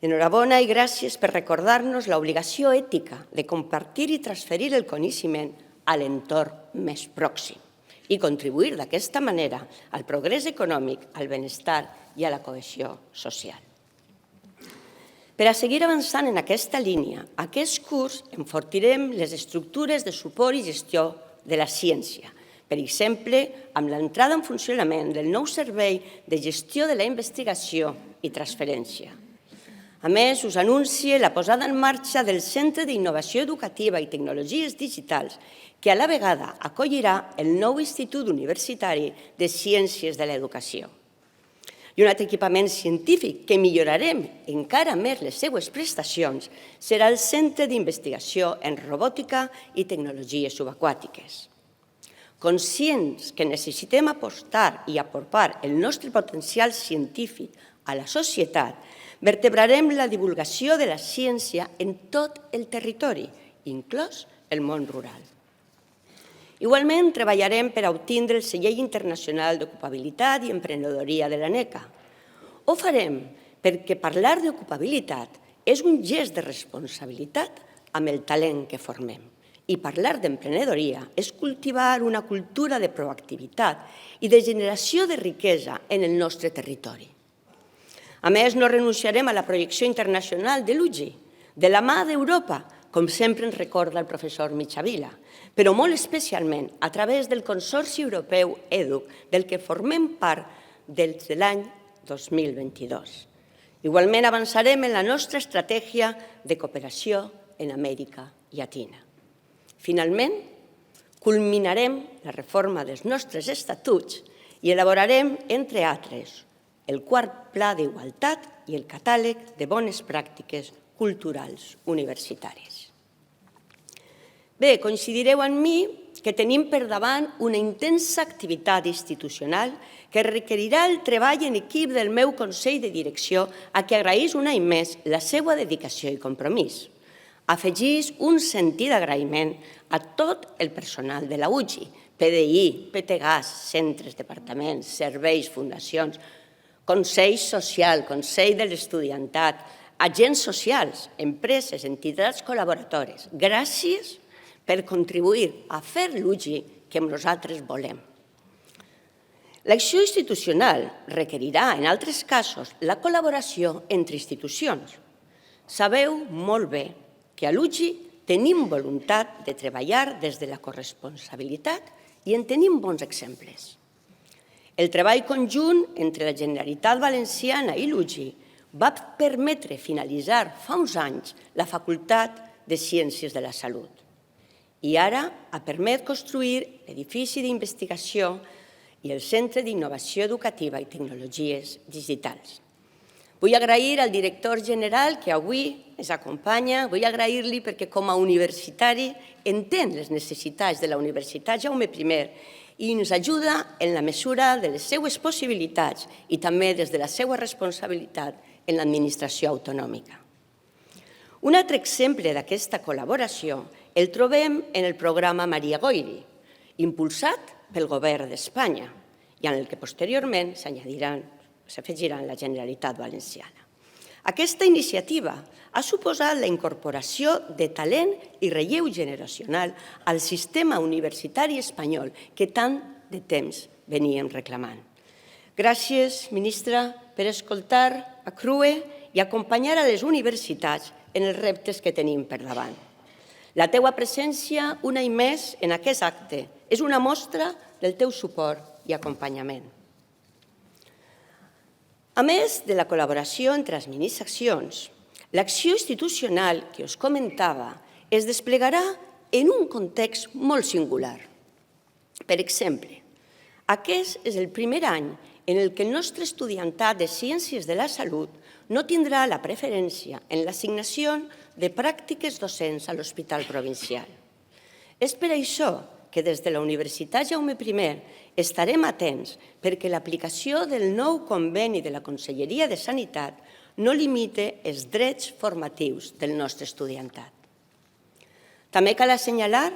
Speaker 1: Enhorabona i gràcies per recordar-nos l'obligació ètica de compartir i transferir el coneixement a l'entorn més pròxim i contribuir d'aquesta manera al progrés econòmic, al benestar i a la cohesió social. Per a seguir avançant en aquesta línia, aquest curs enfortirem les estructures de suport i gestió de la ciència, per exemple, amb l'entrada en funcionament del nou servei de gestió de la investigació i transferència. A més, us anuncie la posada en marxa del Centre d'Innovació Educativa i Tecnologies Digitals, que a la vegada acollirà el nou Institut Universitari de Ciències de l'Educació. I un altre equipament científic que millorarem encara més les seues prestacions serà el Centre d'Investigació en Robòtica i Tecnologies Subaquàtiques. Conscients que necessitem apostar i apropar el nostre potencial científic a la societat, vertebrarem la divulgació de la ciència en tot el territori, inclòs el món rural. Igualment, treballarem per a obtindre el segell internacional d'ocupabilitat i emprenedoria de l'ANECA. Ho farem perquè parlar d'ocupabilitat és un gest de responsabilitat amb el talent que formem. I parlar d'emprenedoria és cultivar una cultura de proactivitat i de generació de riquesa en el nostre territori. A més, no renunciarem a la projecció internacional de l'UGI, de la mà d'Europa, com sempre ens recorda el professor Michavila, però molt especialment a través del Consorci Europeu EDUC, del que formem part des de l'any 2022. Igualment avançarem en la nostra estratègia de cooperació en Amèrica Llatina. Finalment, culminarem la reforma dels nostres estatuts i elaborarem, entre altres, el quart Pla d'Igualtat i el catàleg de bones pràctiques culturals universitàries. Bé, coincidireu amb mi que tenim per davant una intensa activitat institucional que requerirà el treball en equip del meu Consell de Direcció, a qui agraïs un any més la seva dedicació i compromís. Afegís un sentit d'agraïment a tot el personal de la UGI, PDI, PTGAS, centres, departaments, serveis, fundacions, Consell Social, Consell de l'Estudiantat, agents socials, empreses, entitats col·laboradores. Gràcies per contribuir a fer l'UGI que nosaltres volem. L'acció institucional requerirà, en altres casos, la col·laboració entre institucions. Sabeu molt bé que a l'UGI tenim voluntat de treballar des de la corresponsabilitat i en tenim bons exemples. El treball conjunt entre la Generalitat Valenciana i l'UGI va permetre finalitzar fa uns anys la Facultat de Ciències de la Salut i ara ha permès construir l'edifici d'investigació i el Centre d'Innovació Educativa i Tecnologies Digitals. Vull agrair al director general que avui ens acompanya, vull agrair-li perquè com a universitari entén les necessitats de la Universitat Jaume I i ens ajuda en la mesura de les seues possibilitats i també des de la seva responsabilitat en l'administració autonòmica. Un altre exemple d'aquesta col·laboració el trobem en el programa Maria Goiri, impulsat pel Govern d'Espanya i en el que posteriorment s'afegiran la Generalitat Valenciana. Aquesta iniciativa ha suposat la incorporació de talent i relleu generacional al sistema universitari espanyol que tant de temps veníem reclamant. Gràcies, ministra, per escoltar a CRUE i acompanyar a les universitats en els reptes que tenim per davant. La teua presència, un any més, en aquest acte és una mostra del teu suport i acompanyament. A més de la col·laboració entre administracions, l'acció institucional que us comentava es desplegarà en un context molt singular. Per exemple, aquest és el primer any en el que el nostre estudiantat de Ciències de la Salut no tindrà la preferència en l'assignació de pràctiques docents a l'Hospital Provincial. És per això que des de la Universitat Jaume I estarem atents perquè l'aplicació del nou conveni de la Conselleria de Sanitat no limite els drets formatius del nostre estudiantat. També cal assenyalar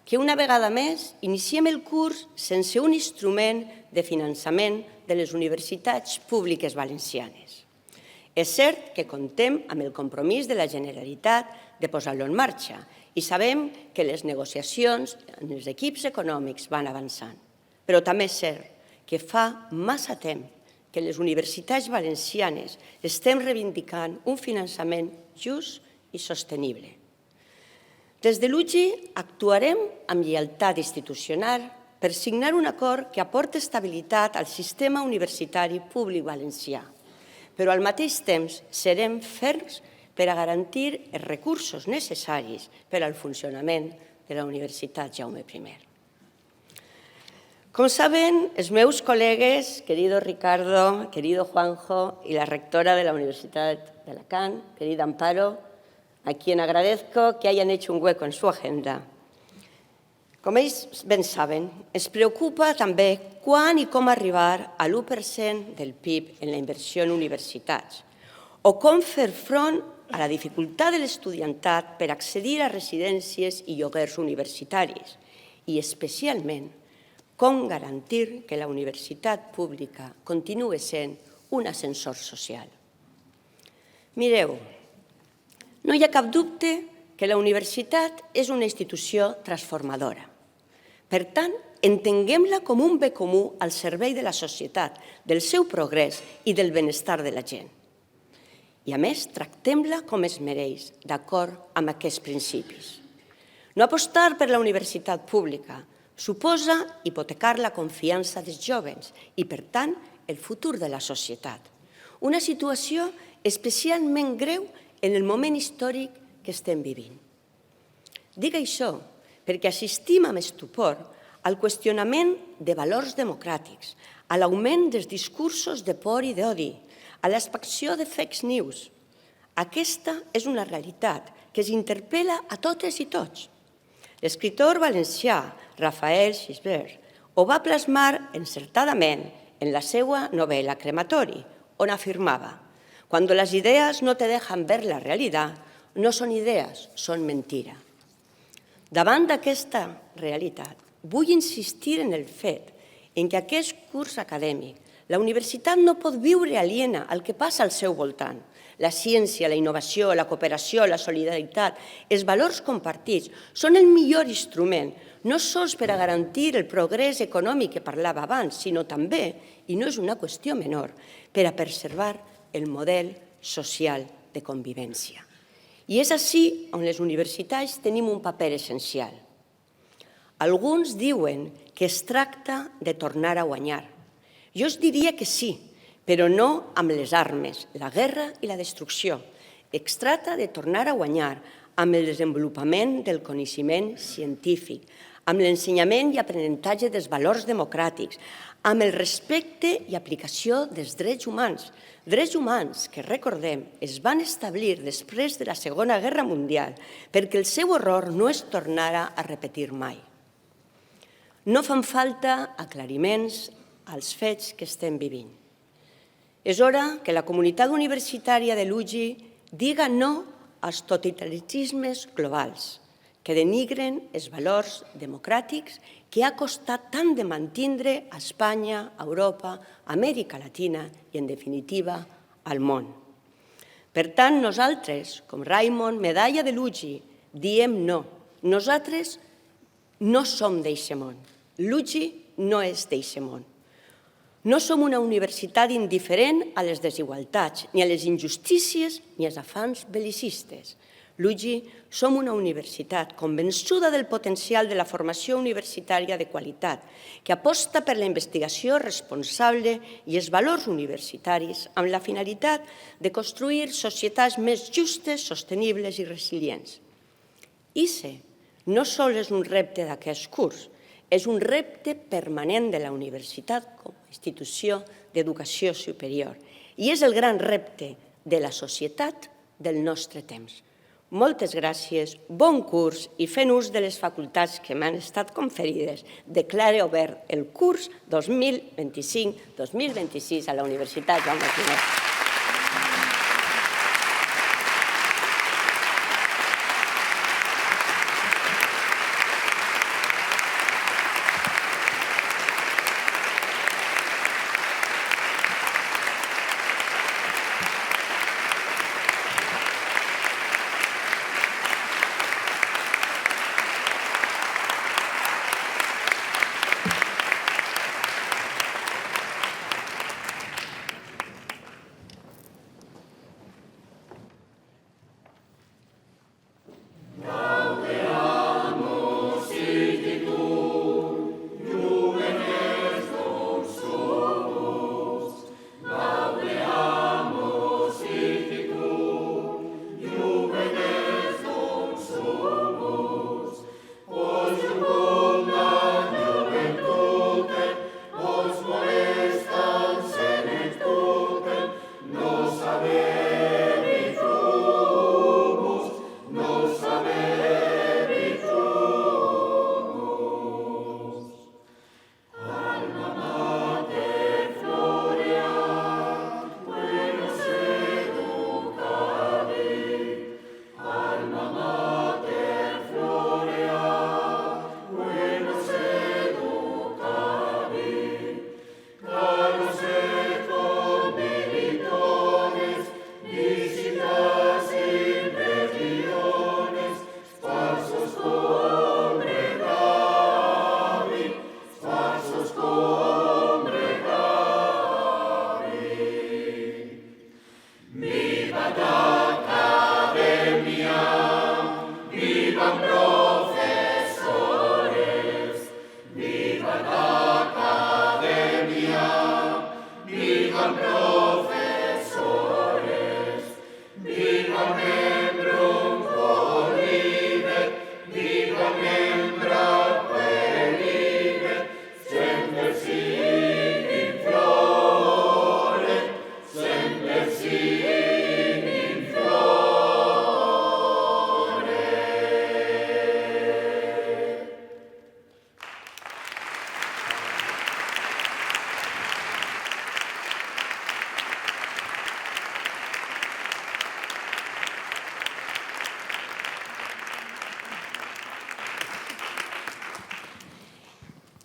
Speaker 1: que una vegada més iniciem el curs sense un instrument de finançament de les universitats públiques valencianes. És cert que comptem amb el compromís de la Generalitat de posar-lo en marxa i sabem que les negociacions en els equips econòmics van avançant. Però també és cert que fa massa temps que les universitats valencianes estem reivindicant un finançament just i sostenible. Des de l'UGI actuarem amb lleialtat institucional per signar un acord que aporta estabilitat al sistema universitari públic valencià, però al mateix temps serem ferms per a garantir els recursos necessaris per al funcionament de la Universitat Jaume I. Com saben, els meus col·legues, querido Ricardo, querido Juanjo, y la rectora de la Universidad de Alacant, querida Amparo, a quien agradezco que hayan hecho un hueco en su agenda. Com ells ben saben, ens preocupa també quan i com arribar a l'1% del PIB en la inversió en universitats o com fer front a la dificultat de l'estudiantat per accedir a residències i lloguers universitaris i, especialment, com garantir que la universitat pública continuï sent un ascensor social. Mireu, no hi ha cap dubte que la universitat és una institució transformadora. Per tant, entenguem-la com un bé comú al servei de la societat, del seu progrés i del benestar de la gent. I, a més, tractem-la com es mereix, d'acord amb aquests principis. No apostar per la universitat pública suposa hipotecar la confiança dels joves i, per tant, el futur de la societat. Una situació especialment greu en el moment històric que estem vivint. Dic això perquè assistim amb estupor al qüestionament de valors democràtics, a l'augment dels discursos de por i d'odi, a l'expansió de fake news. Aquesta és una realitat que es interpel·la a totes i tots. L'escriptor valencià Rafael Sisbert ho va plasmar encertadament en la seva novel·la Crematori, on afirmava: «Cuando las ideas no te dejan ver la realidad, no son ideas, son mentira». Davant d'aquesta realitat, vull insistir en el fet en que aquest curs acadèmic la universitat no pot viure aliena al que passa al seu voltant. La ciència, la innovació, la cooperació, la solidaritat, els valors compartits són el millor instrument, no sols per a garantir el progrés econòmic que parlava abans, sinó també, i no és una qüestió menor, per a preservar el model social de convivència. I és així on les universitats tenim un paper essencial. Alguns diuen que es tracta de tornar a guanyar. Jo us diria que sí, però no amb les armes, la guerra i la destrucció. Es tracta de tornar a guanyar amb el desenvolupament del coneixement científic, amb l'ensenyament i aprenentatge dels valors democràtics, amb el respecte i aplicació dels drets humans que, recordem, es van establir després de la Segona Guerra Mundial perquè el seu error no es tornara a repetir mai. No fan falta aclariments als fets que estem vivint. És hora que la comunitat universitària de l'UGI diga no als totalitarismes globals que denigren els valors democràtics que ha costat tant de mantindre a Espanya, a Europa, a Amèrica Latina i, en definitiva, al món. Per tant, nosaltres, com Raimon, medalla de l'UGI, diem no. Nosaltres no som d'eixe món. L'UGI no és d'eixe món. No som una universitat indiferent a les desigualtats, ni a les injustícies, ni als afans bel·licistes. L'UGI som una universitat convençuda del potencial de la formació universitària de qualitat, que aposta per la investigació responsable i els valors universitaris amb la finalitat de construir societats més justes, sostenibles i resilients. ICE no sols és un repte d'aquest curs, és un repte permanent de la universitat com a institució d'educació superior i és el gran repte de la societat del nostre temps. Moltes gràcies, bon curs i fent ús de les facultats que m'han estat conferides, declare obert el curs 2025-2026 a la Universitat Jaume I.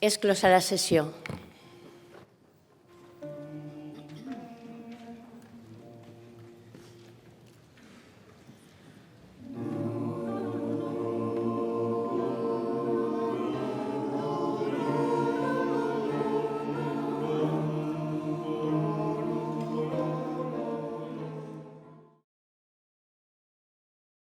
Speaker 1: És closa la sessió.